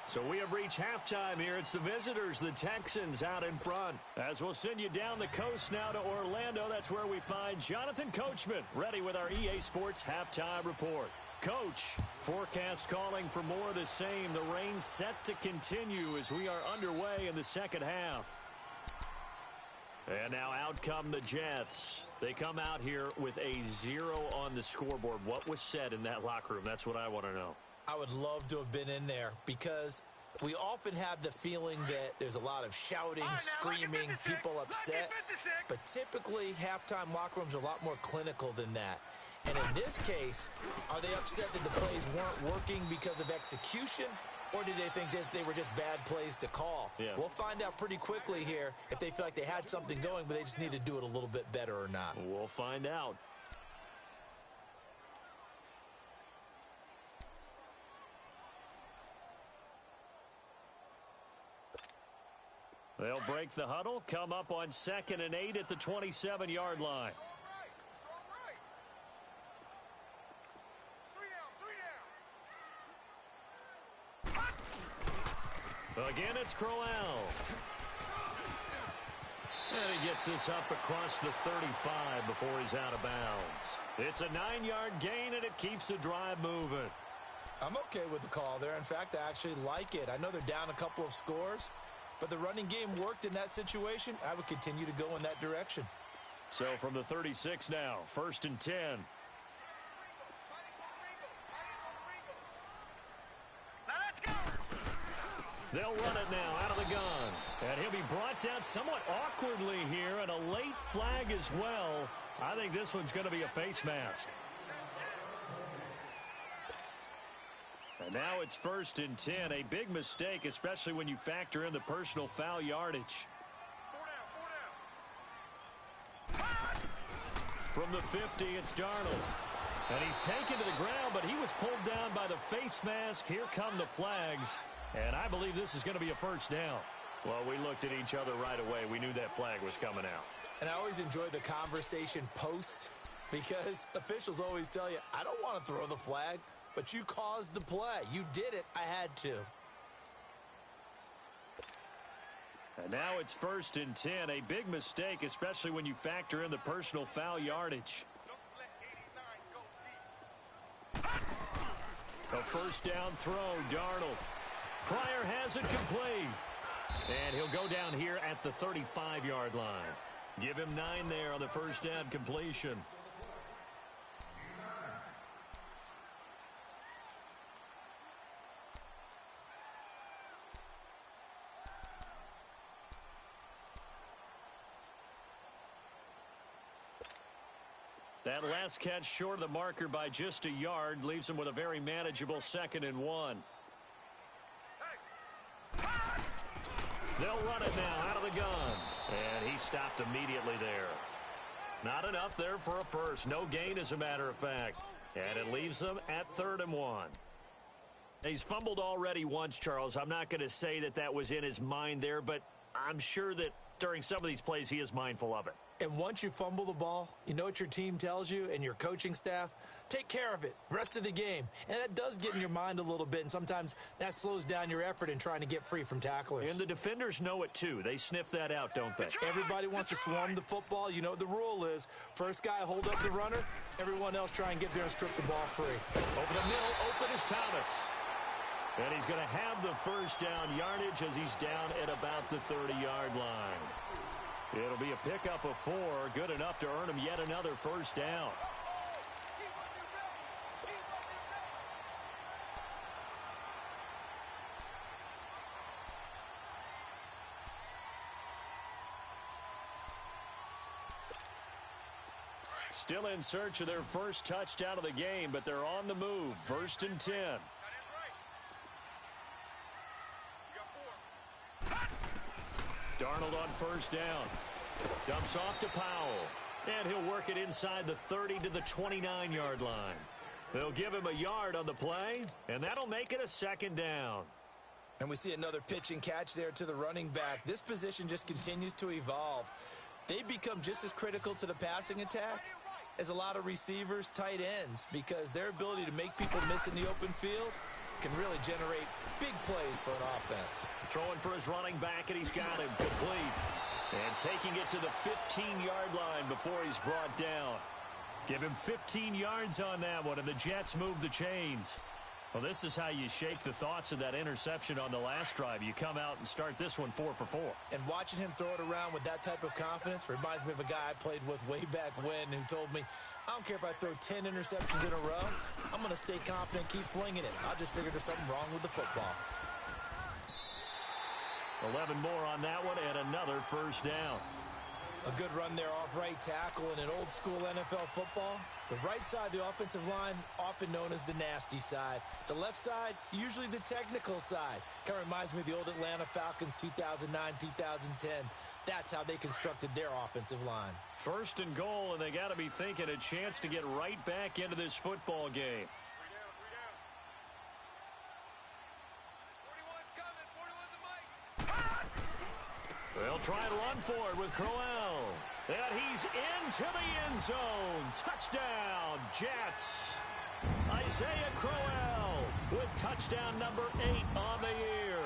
[SPEAKER 1] So we have reached halftime here. It's the visitors, the Texans, out in front. As we'll send you down the coast now to Orlando, that's where we find Jonathan Coachman, ready with our EA Sports Halftime Report. Coach, forecast calling for more of the same. The rain set to continue as we are underway in the second half. And now out come the Jets. They come out here with a 0 on the scoreboard. What was said in that locker room? That's what I want to know.
[SPEAKER 2] I would love to have been in there because we often have the feeling that there's a lot of shouting, screaming, people upset. But typically, halftime locker rooms are a lot more clinical than that. And in this case, are they upset that the plays weren't working because of execution? Or did they think they were just bad plays to call?
[SPEAKER 1] Yeah.
[SPEAKER 2] We'll find out pretty quickly here if they feel like they had something going, but they just need to do it a little bit better or not.
[SPEAKER 1] We'll find out. They'll break the huddle, come up on 2nd and 8 at the 27-yard line. Again, it's Crowell. And he gets this up across the 35 before he's out of bounds. It's a 9-yard gain, and it keeps the drive moving.
[SPEAKER 2] I'm okay with the call there. In fact, I actually like it. I know they're down a couple of scores, but the running game worked in that situation. I would continue to go in that direction.
[SPEAKER 1] So from the 36 now, 1st and 10. They'll run it now out of the gun. And he'll be brought down somewhat awkwardly here, and a late flag as well. I think this one's going to be a face mask. And now it's 1st and 10. A big mistake, especially when you factor in the personal foul yardage. From the 50, it's Darnold. And he's taken to the ground, but he was pulled down by the face mask. Here come the flags. And I believe this is going to be a first down. Well, we looked at each other right away. We knew that flag was coming out.
[SPEAKER 2] And I always enjoy the conversation post, because officials always tell you, I don't want to throw the flag, but you caused the play. You did it. I had to.
[SPEAKER 1] And now it's 1st and 10. A big mistake, especially when you factor in the personal foul yardage. A first down throw, Darnold. Pryor has it complete. And he'll go down here at the 35-yard line. Give him 9 there on the first down completion. That last catch short of the marker by just a yard leaves him with a very manageable 2nd and 1. They'll run it now out of the gun. And he stopped immediately there. Not enough there for a first. No gain, as a matter of fact. And it leaves them at 3rd and 1. He's fumbled already once, Charles. I'm not going to say that that was in his mind there, but I'm sure that during some of these plays he is mindful of it.
[SPEAKER 2] And once you fumble the ball, you know what your team tells you and your coaching staff? Take care of it rest of the game. And that does get in your mind a little bit, and sometimes that slows down your effort in trying to get free from tacklers.
[SPEAKER 1] And the defenders know it too. They sniff that out, don't they?
[SPEAKER 2] Everybody wants to swarm the football. You know what the rule is. First guy hold up the runner. Everyone else try and get there and strip the ball free.
[SPEAKER 1] Over the middle, open is Thomas. And he's going to have the first down yardage as he's down at about the 30-yard line. It'll be a pickup of 4, good enough to earn him yet another first down. Still in search of their first touchdown of the game, but they're on the move. 1st and 10. Darnold on first down. Dumps off to Powell. And he'll work it inside the 30 to the 29-yard line. They'll give him a yard on the play, and that'll make it a 2nd down.
[SPEAKER 2] And we see another pitch and catch there to the running back. This position just continues to evolve. They become just as critical to the passing attack as a lot of receivers, tight ends, because their ability to make people miss in the open field can really generate big plays for an offense.
[SPEAKER 1] Throwing for his running back, and he's got him complete. And taking it to the 15-yard line before he's brought down. Give him 15 yards on that one, and the Jets move the chains. Well, this is how you shake the thoughts of that interception on the last drive. You come out and start this one 4 for 4.
[SPEAKER 2] And watching him throw it around with that type of confidence reminds me of a guy I played with way back when who told me, I don't care if I throw 10 interceptions in a row. I'm going to stay confident, keep flinging it. I just figured there's something wrong with the football.
[SPEAKER 1] 11 more on that one, and another first down.
[SPEAKER 2] A good run there off right tackle in an old-school NFL football. The right side of the offensive line, often known as the nasty side. The left side, usually the technical side. Kind of reminds me of the old Atlanta Falcons 2009-2010. That's how they constructed their offensive line. 1st and goal, and they got to be thinking a chance to get right back into this football game.
[SPEAKER 3] 41's coming. 41's a mic.
[SPEAKER 1] They'll try to run for it with Crowell. And he's into the end zone. Touchdown, Jets. Isaiah Crowell with touchdown number 8 on the year.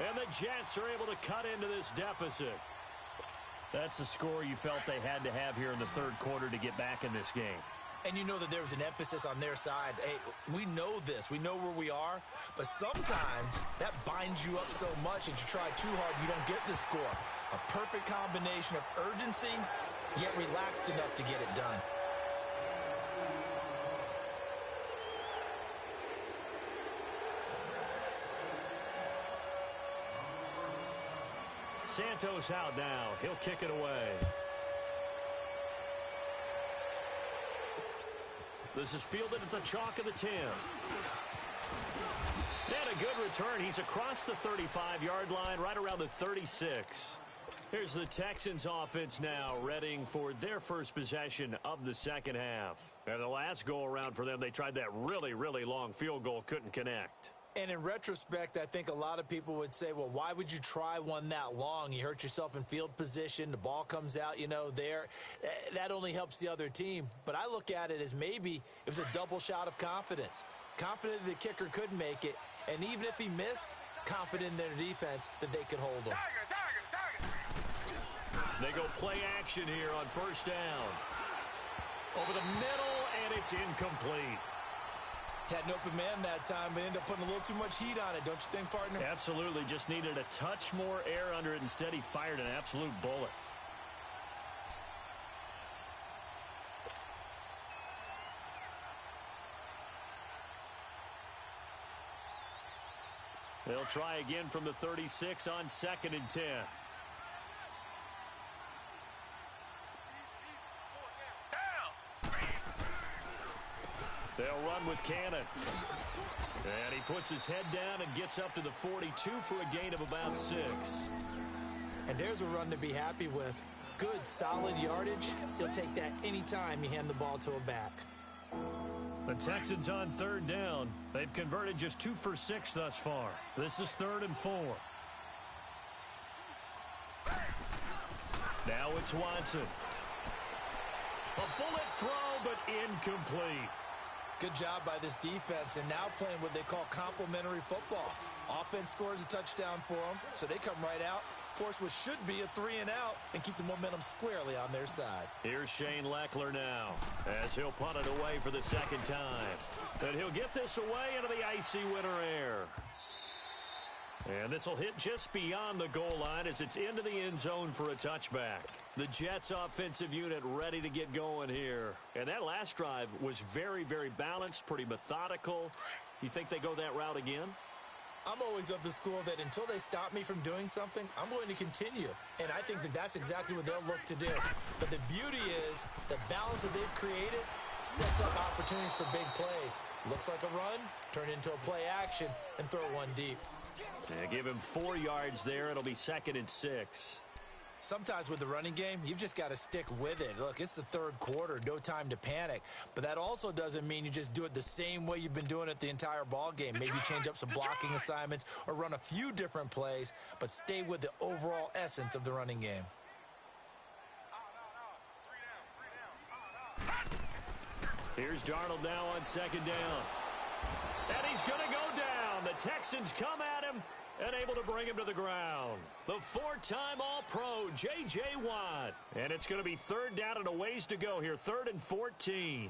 [SPEAKER 1] And the Jets are able to cut into this deficit. That's a score you felt they had to have here in the 3rd quarter to get back in this game.
[SPEAKER 2] And you know that there was an emphasis on their side. Hey, we know this. We know where we are. But sometimes that binds you up so much that you try too hard, you don't get the score. A perfect combination of urgency, yet relaxed enough to get it done.
[SPEAKER 1] Santos out now. He'll kick it away. This is fielded at the chalk of the 10. And a good return. He's across the 35-yard line, right around the 36. Here's the Texans offense now, readying for their first possession of the second half. And the last go-around for them, they tried that really, really long field goal, couldn't connect.
[SPEAKER 2] And in retrospect, I think a lot of people would say, well, why would you try one that long? You hurt yourself in field position. The ball comes out, there. That only helps the other team. But I look at it as maybe it was a double shot of confidence. Confident the kicker could make it. And even if he missed, confident in their defense that they could hold him.
[SPEAKER 1] They go play action here on first down. Over the middle, and it's incomplete.
[SPEAKER 2] Had an open man that time, but ended up putting a little too much heat on it, don't you think, partner?
[SPEAKER 1] Absolutely. Just needed a touch more air under it. Instead, he fired an absolute bullet. They'll try again from the 36 on 2nd and 10. They'll run with Cannon. And he puts his head down and gets up to the 42 for a gain of about 6.
[SPEAKER 2] And there's a run to be happy with. Good, solid yardage. He'll take that anytime you hand the ball to a back.
[SPEAKER 1] The Texans on 3rd down. They've converted just 2 for 6 thus far. This is 3rd and 4. Now it's Watson. A bullet throw, but incomplete.
[SPEAKER 2] Good job by this defense, and now playing what they call complementary football. Offense scores a touchdown for them, so they come right out, force what should be a 3-and-out, and keep the momentum squarely on their side.
[SPEAKER 1] Here's Shane Leckler now, as he'll punt it away for the 2nd time. And he'll get this away into the icy winter air. And this will hit just beyond the goal line as it's into the end zone for a touchback. The Jets offensive unit ready to get going here. And that last drive was very, very balanced, pretty methodical. You think they go that route again?
[SPEAKER 2] I'm always of the school that until they stop me from doing something, I'm going to continue. And I think that that's exactly what they'll look to do. But the beauty is the balance that they've created sets up opportunities for big plays. Looks like a run, turn into a play action, and throw one deep.
[SPEAKER 1] Yeah, give him 4 yards there. It'll be 2nd and 6.
[SPEAKER 2] Sometimes with the running game, you've just got to stick with it. Look, it's the 3rd quarter, no time to panic. But that also doesn't mean you just do it the same way you've been doing it the entire ball game. Maybe change up some blocking assignments or run a few different plays, but stay with the overall essence of the running game.
[SPEAKER 1] Here's Darnold now on 2nd down. And he's going to go down. The Texans come at him and able to bring him to the ground. The 4-time All-Pro, J.J. Watt. And it's going to be 3rd down and a ways to go here, 3rd and 14.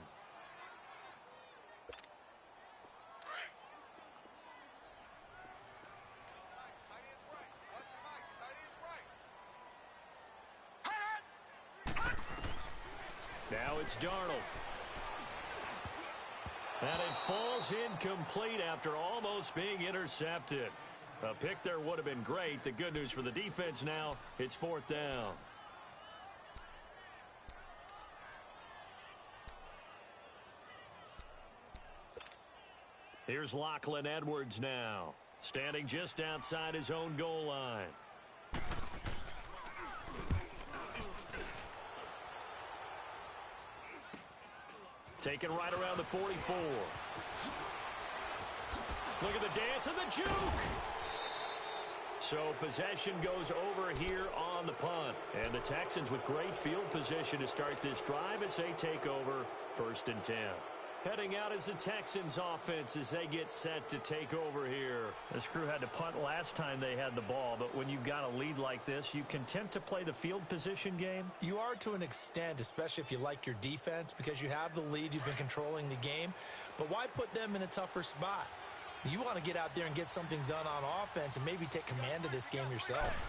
[SPEAKER 1] Now it's Darnold. And it falls incomplete after almost being intercepted. A pick there would have been great. The good news for the defense now, it's 4th down. Here's Lachlan Edwards now, standing just outside his own goal line. Taken right around the 44. Look at the dance and the juke. So possession goes over here on the punt. And the Texans with great field position to start this drive as they take over 1st and 10. Heading out as the Texans offense as they get set to take over here. This crew had to punt last time they had the ball, but when you've got a lead like this, you content to play the field position game?
[SPEAKER 2] You are to an extent, especially if you like your defense, because you have the lead, you've been controlling the game. But why put them in a tougher spot? You want to get out there and get something done on offense and maybe take command of this game yourself.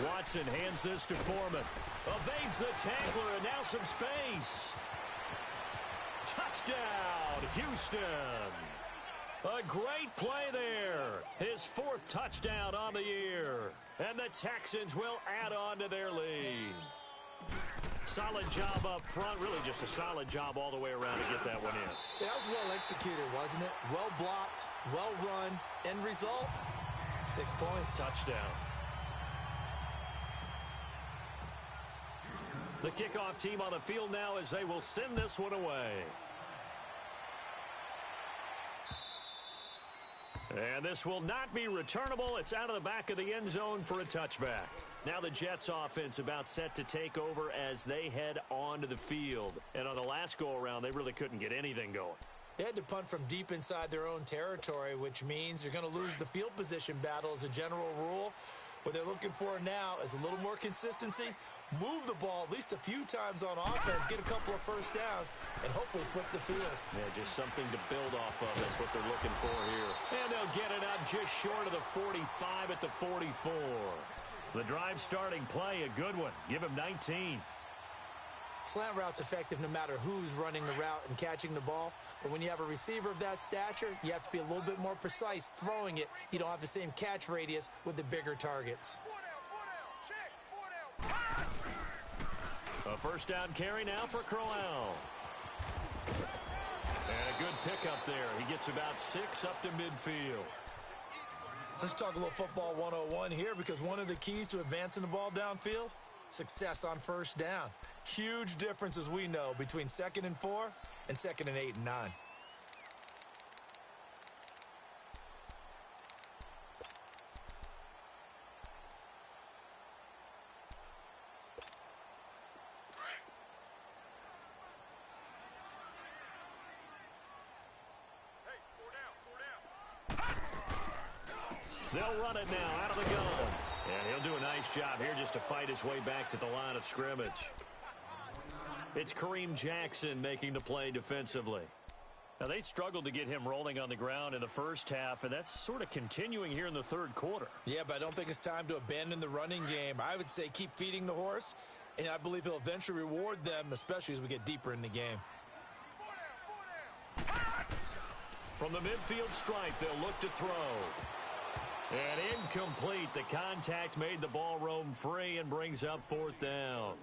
[SPEAKER 1] Watson hands this to Foreman. Evades the tackler and now some space. Touchdown, Houston. A great play there. His 4th touchdown on the year. And the Texans will add on to their lead. Solid job up front. Really just a solid job all the way around to get that one in.
[SPEAKER 2] Yeah, that was well executed, wasn't it? Well blocked, well run. End result, 6 points.
[SPEAKER 1] Touchdown. The kickoff team on the field now as they will send this one away. And this will not be returnable. It's out of the back of the end zone for a touchback. Now the Jets offense about set to take over as they head onto the field. And on the last go-around, they really couldn't get anything going.
[SPEAKER 2] They had to punt from deep inside their own territory, which means you're going to lose the field position battle as a general rule. What they're looking for now is a little more consistency. Move the ball at least a few times on offense, get a couple of first downs, and hopefully flip the field.
[SPEAKER 1] Yeah, just something to build off of. That's what they're looking for here. And they'll get it up just short of the 45 at the 44. The drive starting play, a good one. Give him 19.
[SPEAKER 2] Slant route's effective no matter who's running the route and catching the ball. But when you have a receiver of that stature, you have to be a little bit more precise throwing it. You don't have the same catch radius with the bigger targets.
[SPEAKER 1] A first down carry now for Crowell. And a good pickup there. He gets about 6 up to midfield.
[SPEAKER 2] Let's talk a little football 101 here, because one of the keys to advancing the ball downfield, success on first down. Huge difference, as we know, between 2nd and 4 and 2nd and 8 and 9.
[SPEAKER 1] They'll run it now out of the gun. And he'll do a nice job here just to fight his way back to the line of scrimmage. It's Kareem Jackson making the play defensively. Now, they struggled to get him rolling on the ground in the first half, and that's sort of continuing here in the third quarter.
[SPEAKER 2] Yeah, but I don't think it's time to abandon the running game. I would say keep feeding the horse, and I believe he'll eventually reward them, especially as we get deeper in the game.
[SPEAKER 1] From the midfield stripe, they'll look to throw. And incomplete. The contact made the ball roam free and brings up 4th down.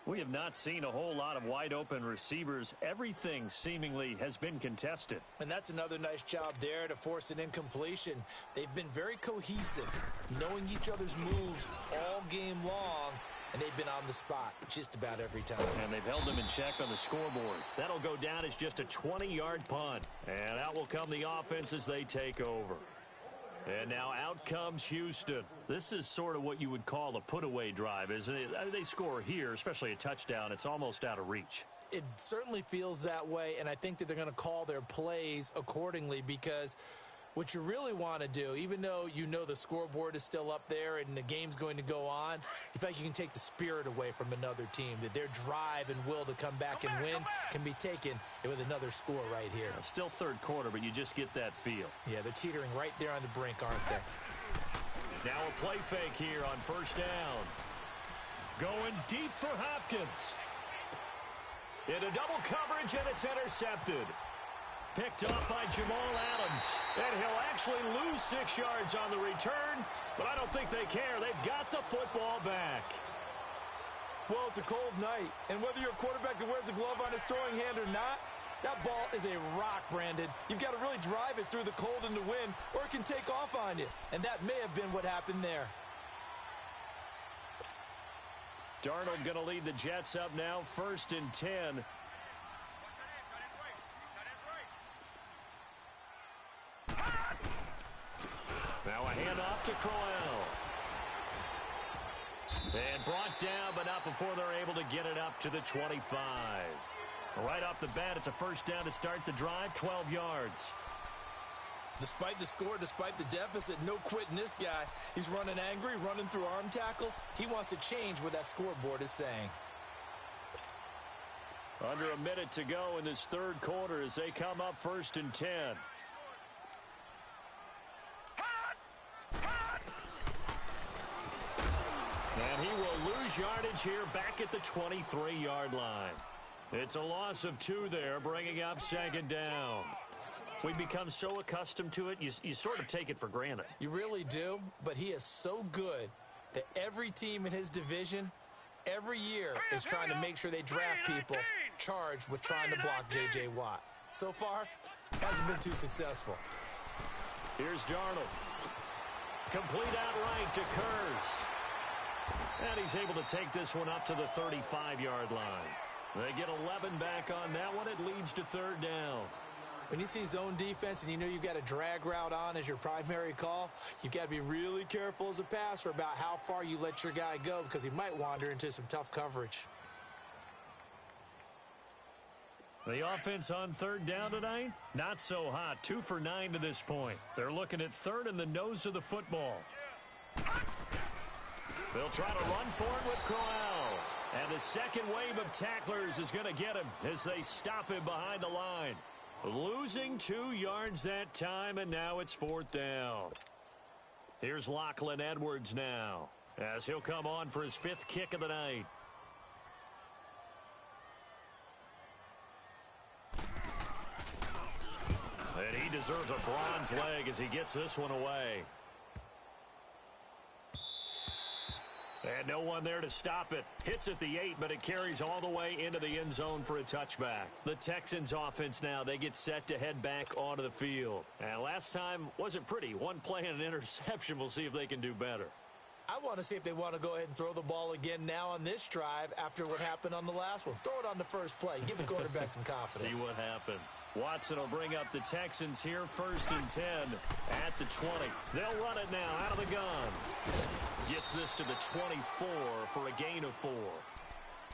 [SPEAKER 1] We have not seen a whole lot of wide-open receivers. Everything seemingly has been contested.
[SPEAKER 2] And that's another nice job there to force an incompletion. They've been very cohesive, knowing each other's moves all game long, and they've been on the spot just about every time.
[SPEAKER 1] And they've held them in check on the scoreboard. That'll go down as just a 20-yard punt. And out will come the offense as they take over. And now out comes Houston. This is sort of what you would call a put-away drive, isn't it? I mean, they score here, especially a touchdown. It's almost out of reach.
[SPEAKER 2] It certainly feels that way, and I think that they're going to call their plays accordingly, because what you really want to do, even though you know the scoreboard is still up there and the game's going to go on, you feel like you can take the spirit away from another team, that their drive and will to come back and win can be taken with another score right here.
[SPEAKER 1] Still third quarter, but you just get that feel.
[SPEAKER 2] Yeah, they're teetering right there on the brink, aren't they?
[SPEAKER 1] Now a play fake here on first down. Going deep for Hopkins. Into double coverage, and it's intercepted. Picked up by Jamal Adams. And he'll actually lose 6 yards on the return, but I don't think they care. They've got the football back.
[SPEAKER 2] Well, it's a cold night, and whether you're a quarterback that wears a glove on his throwing hand or not, that ball is a rock, Brandon. You've got to really drive it through the cold and the wind, or it can take off on you. And that may have been what happened there.
[SPEAKER 1] Darnold going to lead the Jets up now, 1st and 10. Now a handoff to Crowell. And brought down, but not before they're able to get it up to the 25. Right off the bat, it's a first down to start the drive, 12 yards.
[SPEAKER 2] Despite the score, despite the deficit, no quitting this guy. He's running angry, running through arm tackles. He wants to change what that scoreboard is saying.
[SPEAKER 1] Under a minute to go in this third quarter as they come up 1st and 10. And he will lose yardage here back at the 23-yard line. It's a loss of 2 there, bringing up 2nd down.
[SPEAKER 4] We become so accustomed to it, you sort of take it for granted.
[SPEAKER 2] You really do, but he is so good that every team in his division, every year, is trying to make sure they draft people charged with trying to block J.J. Watt. So far, hasn't been too successful.
[SPEAKER 1] Here's Darnold. Complete outright to Kurz. And he's able to take this one up to the 35-yard line. They get 11 back on that one. It leads to third down.
[SPEAKER 2] When you see zone defense and you know you've got a drag route on as your primary call, you've got to be really careful as a passer about how far you let your guy go because he might wander into some tough coverage.
[SPEAKER 1] The offense on third down tonight, not so hot. 2 for 9 to this point. They're looking at third in the nose of the football. They'll try to run for it with Crowell. And the second wave of tacklers is going to get him as they stop him behind the line. Losing 2 yards that time, and now it's fourth down. Here's Lachlan Edwards now, as he'll come on for his 5th kick of the night. And he deserves a bronze leg as he gets this one away. And no one there to stop it. Hits at the 8, but it carries all the way into the end zone for a touchback. The Texans offense now, they get set to head back onto the field. And last time wasn't pretty. One play and an interception. We'll see if they can do better.
[SPEAKER 2] I want to see if they want to go ahead and throw the ball again now on this drive after what happened on the last one. Throw it on the first play. Give the quarterback some confidence.
[SPEAKER 1] See what happens. Watson will bring up the Texans here, 1st and 10 at the 20. They'll run it now out of the gun. Gets this to the 24 for a gain of 4.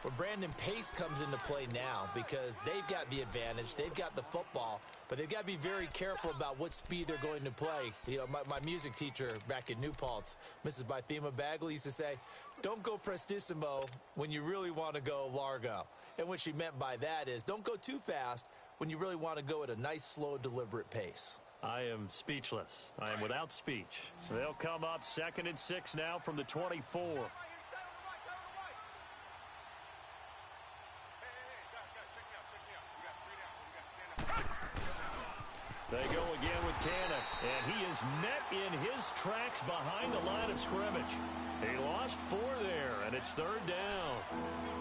[SPEAKER 2] Well, Brandon, pace comes into play now because they've got the advantage. They've got the football, but they've got to be very careful about what speed they're going to play. You know, my music teacher back in New Paltz, Mrs. Bythema Bagley, used to say, don't go prestissimo when you really want to go largo. And what she meant by that is don't go too fast when you really want to go at a nice, slow, deliberate pace.
[SPEAKER 1] I am speechless. I am without speech. They'll come up 2nd and 6 now from the 24. They go again with Cannon, and he is met in his tracks behind the line of scrimmage. He lost 4 there, and it's third down.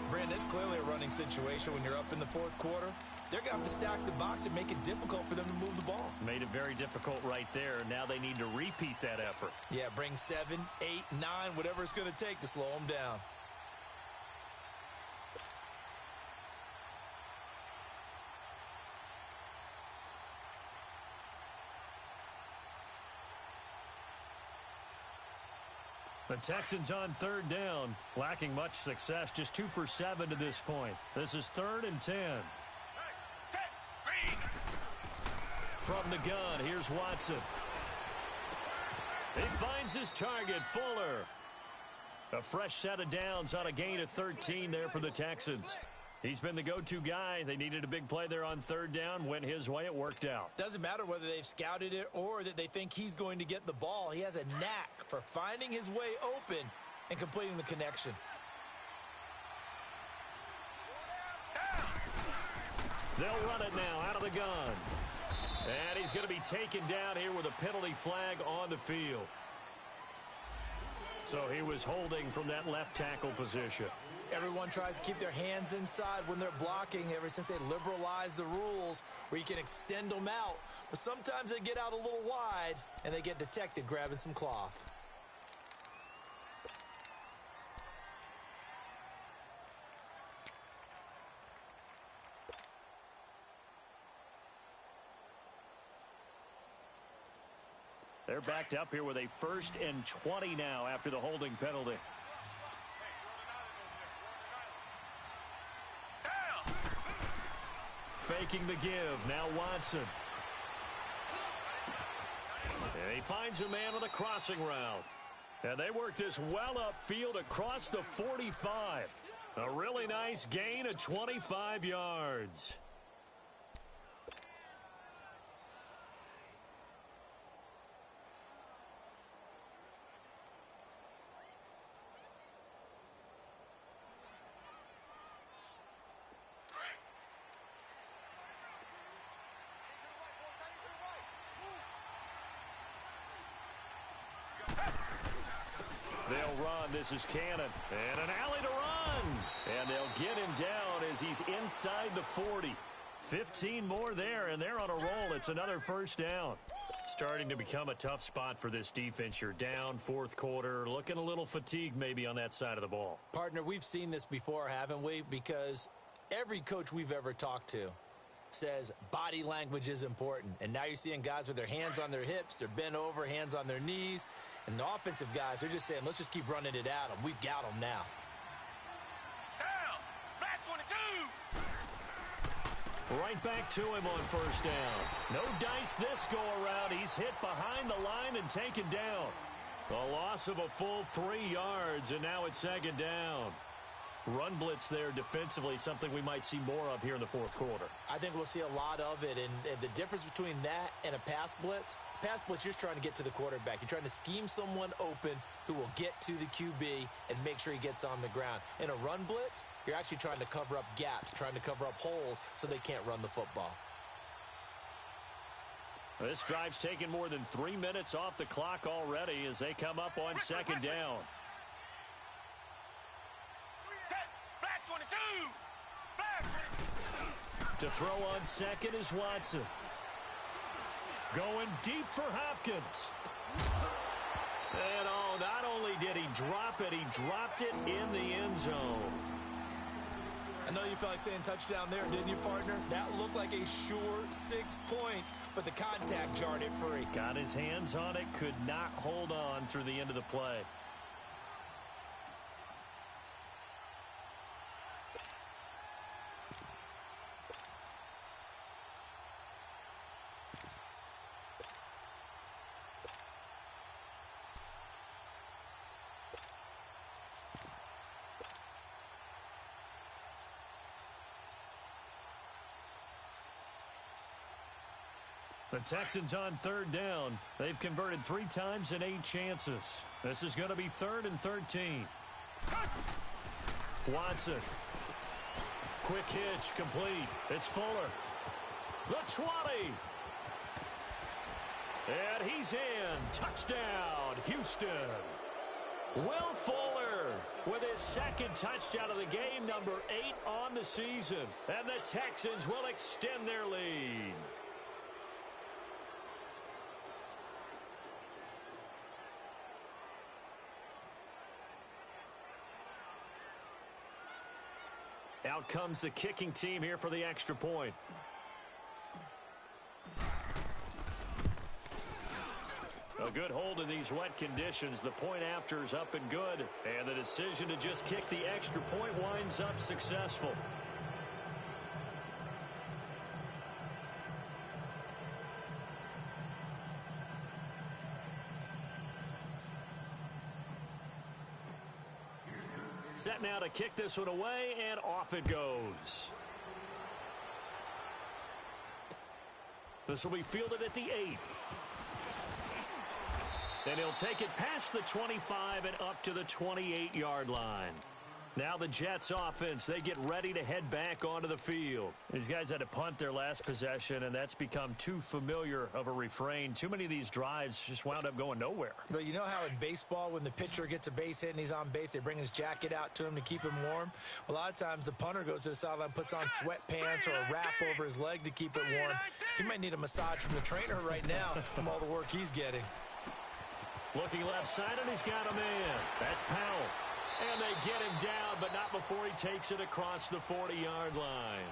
[SPEAKER 2] Brandon, it's clearly a running situation when you're up in the 4th quarter. They're going to have to stack the box and make it difficult for them to move the ball.
[SPEAKER 1] Made it very difficult right there. Now they need to repeat that effort.
[SPEAKER 2] Yeah, bring 7, 8, 9, whatever it's going to take to slow them down.
[SPEAKER 1] The Texans on third down, lacking much success, just 2 for 7 to this point. This is 3rd and 10. From the gun, here's Watson. He finds his target, Fuller. A fresh set of downs on a gain of 13 there for the Texans. He's been the go-to guy. They needed a big play there on third down. Went his way. It worked out.
[SPEAKER 2] Doesn't matter whether they've scouted it or that they think he's going to get the ball. He has a knack for finding his way open and completing the connection.
[SPEAKER 1] They'll run it now out of the gun. And he's going to be taken down here with a penalty flag on the field. So he was holding from that left tackle position.
[SPEAKER 2] Everyone tries to keep their hands inside when they're blocking ever since they liberalized the rules where you can extend them out. But sometimes they get out a little wide and they get detected grabbing some cloth.
[SPEAKER 1] They're backed up here with a 1st and 20 now after the holding penalty. Faking the give. Now Watson. And he finds a man on the crossing route. And they work this well upfield across the 45. A really nice gain of 25 yards. this is Cannon. And an alley to run. And they'll get him down as he's inside the 40. 15 more there, and they're on a roll. It's another first down. Starting to become a tough spot for this defense. You're down fourth quarter, looking a little fatigued maybe on that side of the ball.
[SPEAKER 2] Partner, we've seen this before, haven't we? Because every coach we've ever talked to says body language is important. And now you're seeing guys with their hands on their hips, they're bent over, hands on their knees. And the offensive guys are just saying, let's just keep running it at them. We've got them now.
[SPEAKER 3] Down. Black 22.
[SPEAKER 1] Right back to him on first down. No dice this go around. He's hit behind the line and taken down. A loss of a full 3 yards, and now it's second down. Run blitz there defensively, something we might see more of here in the fourth quarter.
[SPEAKER 2] I think we'll see a lot of it, and the difference between that and a pass blitz, you're just trying to get to the quarterback. You're trying to scheme someone open who will get to the QB and make sure he gets on the ground. In a run blitz, you're actually trying to cover up gaps, trying to cover up holes so they can't run the football.
[SPEAKER 1] This drive's taken more than 3 minutes off the clock already as they come up on second down.
[SPEAKER 3] Black 22. Black 22.
[SPEAKER 1] To throw on second is Watson. Going deep for Hopkins. And not only did he drop it, he dropped it in the end zone.
[SPEAKER 2] I know you felt like saying touchdown there, didn't you, partner? That looked like a sure 6 points, but the contact jarred it free.
[SPEAKER 1] Got his hands on it, could not hold on through the end of the play. The Texans on third down. They've converted 3 times in 8 chances. This is going to be 3rd and 13. Watson. Quick hitch, complete. It's Fuller. The 20. And he's in. Touchdown, Houston. Will Fuller with his 2nd touchdown of the game, number 8 on the season. And the Texans will extend their lead. Out comes the kicking team here for the extra point. A good hold in these wet conditions. The point after is up and good. And the decision to just kick the extra point winds up successful. Set now to kick this one away, and off it goes. This will be fielded at the 8. And he'll take it past the 25 and up to the 28-yard line. Now the Jets offense, they get ready to head back onto the field. These guys had to punt their last possession, and that's become too familiar of a refrain. Too many of these drives just wound up going nowhere.
[SPEAKER 2] But you know how in baseball, when the pitcher gets a base hit and he's on base, they bring his jacket out to him to keep him warm? A lot of times the punter goes to the sideline, puts on sweatpants or a wrap over his leg to keep it warm. He might need a massage from the trainer right now from all the work he's getting.
[SPEAKER 1] Looking left side, and he's got a man. That's Powell. And they get him down, but not before he takes it across the 40-yard line.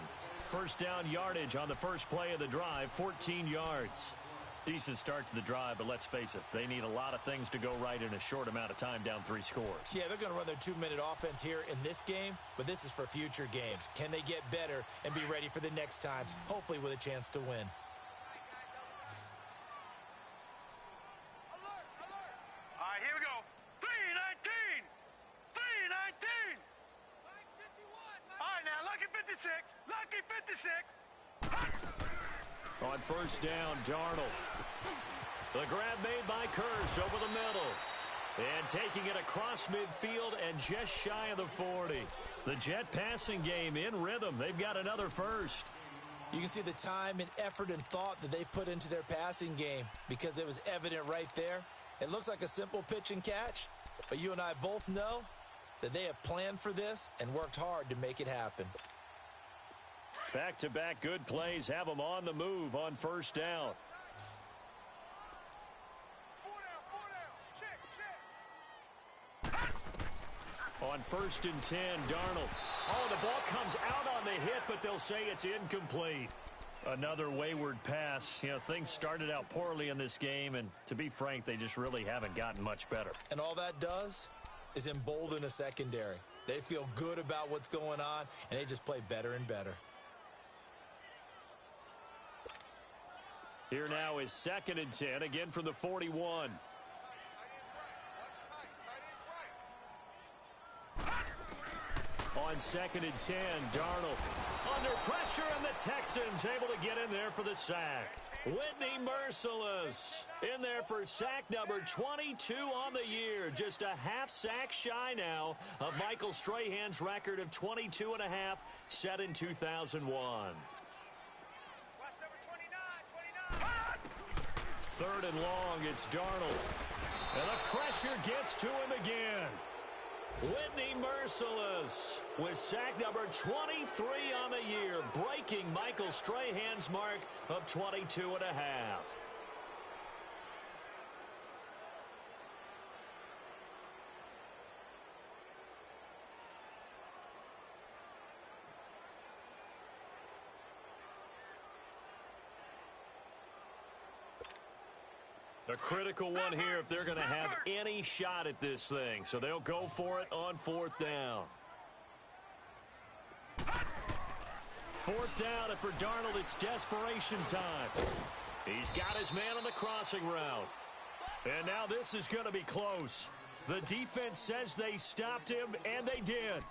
[SPEAKER 1] First down yardage on the first play of the drive, 14 yards. Decent start to the drive, but let's face it, they need a lot of things to go right in a short amount of time, down 3 scores.
[SPEAKER 2] Yeah, they're going to run their 2-minute offense here in this game, but this is for future games. Can they get better and be ready for the next time, hopefully with a chance to win?
[SPEAKER 3] All right, here we go. 319. 319. All right, now, lucky 56. Lucky 56.
[SPEAKER 1] On first down, Darnold. The grab made by Kearse over the middle. And taking it across midfield and just shy of the 40. The Jet passing game in rhythm. They've got another first.
[SPEAKER 2] You can see the time and effort and thought that they put into their passing game because it was evident right there. It looks like a simple pitch and catch, But you and I both know that they have planned for this and worked hard to make it happen.
[SPEAKER 1] Back-to-back good plays have them on the move on first down. On 1st and 10, Darnold. Oh, the ball comes out on the hit, but they'll say it's incomplete. Another wayward pass. You know, things started out poorly in this game, and to be frank, they just really haven't gotten much better.
[SPEAKER 2] And all that does is embolden a secondary. They feel good about what's going on, and they just play better and better.
[SPEAKER 1] Here now is 2nd and 10, again from the 41. On 2nd and 10, Darnold under pressure, and the Texans able to get in there for the sack. Whitney Merciless in there for sack number 22 on the year. Just a half sack shy now of Michael Strahan's record of 22 and a half set in 2001. 3rd and long, it's Darnold. And the pressure gets to him again. Whitney Merciless with sack number 23 on the year, breaking Michael Strahan's mark of 22 and a half. A critical one here if they're going to have any shot at this thing. So they'll go for it on 4th down. 4th down, and for Darnold, it's desperation time. He's got his man on the crossing route. And now this is going to be close. The defense says they stopped him, and they did.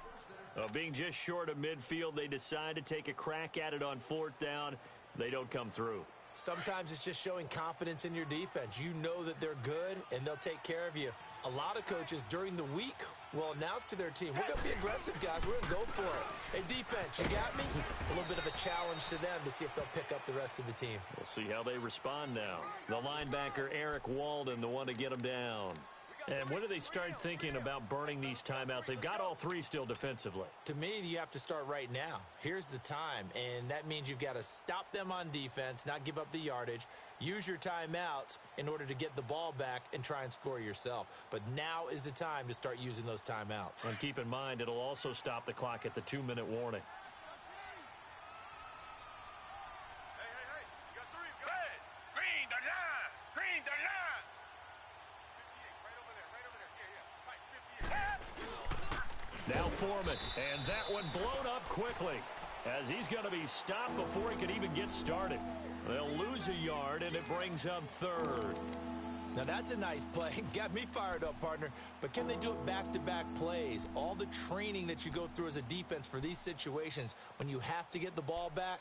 [SPEAKER 1] Being just short of midfield, they decide to take a crack at it on 4th down. They don't come through.
[SPEAKER 2] Sometimes it's just showing confidence in your defense. You know that they're good, and they'll take care of you. A lot of coaches during the week will announce to their team, we're going to be aggressive, guys. We're going to go for it. Hey, defense, you got me? A little bit of a challenge to them to see if they'll pick up the rest of the team.
[SPEAKER 1] We'll see how they respond now. The linebacker, Eric Walden, the one to get them down. And when do they start thinking about burning these timeouts? They've got all three still defensively.
[SPEAKER 2] To me, you have to start right now. Here's the time, and that means you've got to stop them on defense, not give up the yardage, use your timeouts in order to get the ball back and try and score yourself. But now is the time to start using those timeouts.
[SPEAKER 1] And keep in mind, it'll also stop the clock at the 2-minute warning. Now Foreman, and that one blown up quickly as he's going to be stopped before he can even get started. They'll lose a yard, and it brings up 3rd.
[SPEAKER 2] Now that's a nice play. Got me fired up, partner. But can they do it back-to-back plays? All the training that you go through as a defense for these situations, when you have to get the ball back,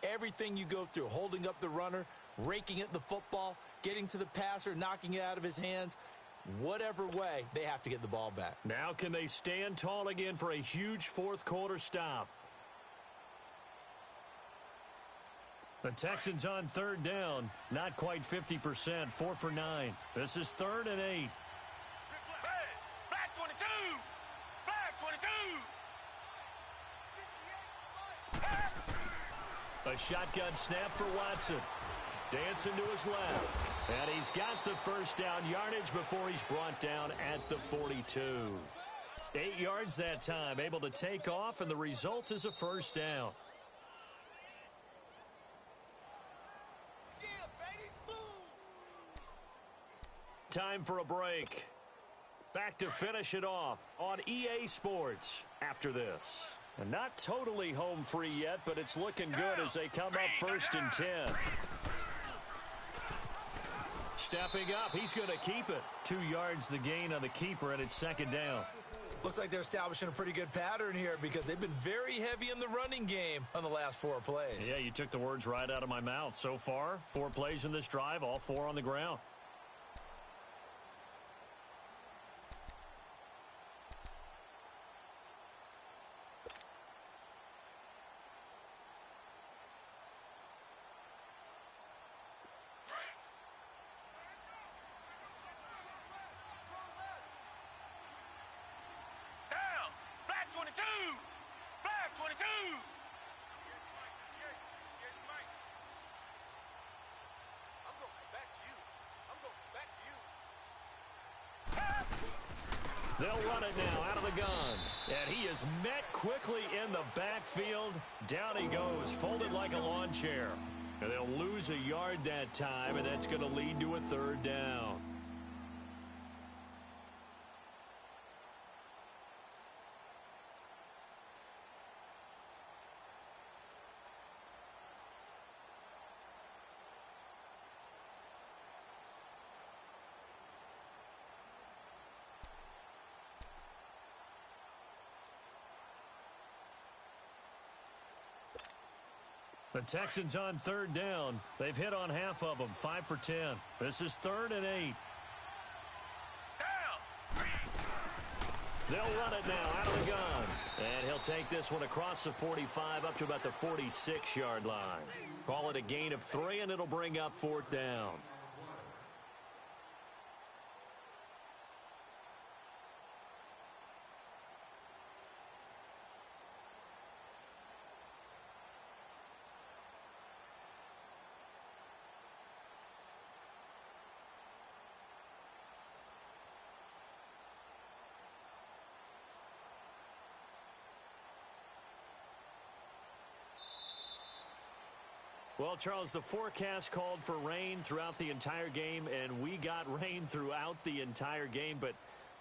[SPEAKER 2] everything you go through, holding up the runner, raking at the football, getting to the passer, knocking it out of his hands, whatever way, they have to get the ball back.
[SPEAKER 1] Now can they stand tall again for a huge fourth-quarter stop? The Texans on 3rd down, not quite 50%, 4 for 9. This is 3rd and 8.
[SPEAKER 3] Back 22! Back 22!
[SPEAKER 1] A shotgun snap for Watson. Dancing to his left. And he's got the first down yardage before he's brought down at the 42. 8 yards that time, able to take off, and the result is a first down. Time for a break. Back to finish it off on EA Sports after this. And not totally home free yet, but it's looking good as they come up 1st and 10. Stepping up, he's going to keep it. 2 yards the gain on the keeper, and it's 2nd down.
[SPEAKER 2] Looks like they're establishing a pretty good pattern here because they've been very heavy in the running game on the last 4 plays.
[SPEAKER 1] Yeah, you took the words right out of my mouth. So far, 4 plays in this drive, all 4 on the ground. They'll run it now out of the gun. And he is met quickly in the backfield. Down he goes, folded like a lawn chair. And they'll lose a yard that time, and that's going to lead to a third down. The Texans on third down. They've hit on half of them, 5 for 10. This is 3rd and 8. They'll run it now out of the gun. And he'll take this one across the 45 up to about the 46-yard line. Call it a gain of 3, and it'll bring up 4th down. Well, Charles, the forecast called for rain throughout the entire game, and we got rain throughout the entire game. But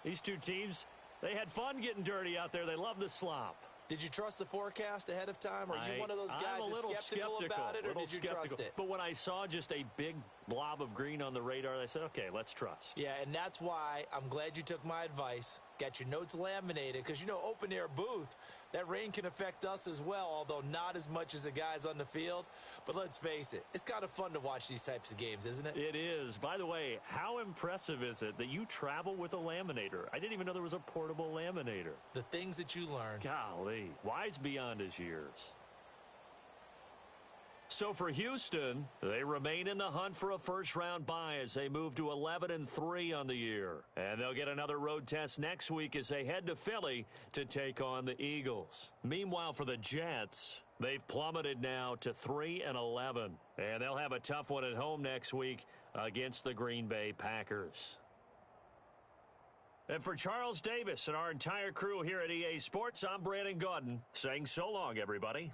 [SPEAKER 1] these two teams, they had fun getting dirty out there. They love the slop.
[SPEAKER 2] Did you trust the forecast ahead of time? Are you one of those guys that's skeptical about it, or did you trust it?
[SPEAKER 1] But when I saw just a big blob of green on the radar, I said, okay, let's trust.
[SPEAKER 2] Yeah, and that's why I'm glad you took my advice. Got your notes laminated, because, you know, open-air booth, that rain can affect us as well, although not as much as the guys on the field. But let's face it, it's kind of fun to watch these types of games, isn't it?
[SPEAKER 1] It is. By the way, how impressive is it that you travel with a laminator? I didn't even know there was a portable laminator.
[SPEAKER 2] The things that you learn.
[SPEAKER 1] Golly, wise beyond his years. So for Houston, they remain in the hunt for a first-round bye as they move to 11-3 on the year. And they'll get another road test next week as they head to Philly to take on the Eagles. Meanwhile, for the Jets, they've plummeted now to 3-11. And they'll have a tough one at home next week against the Green Bay Packers. And for Charles Davis and our entire crew here at EA Sports, I'm Brandon Gaudin saying so long, everybody.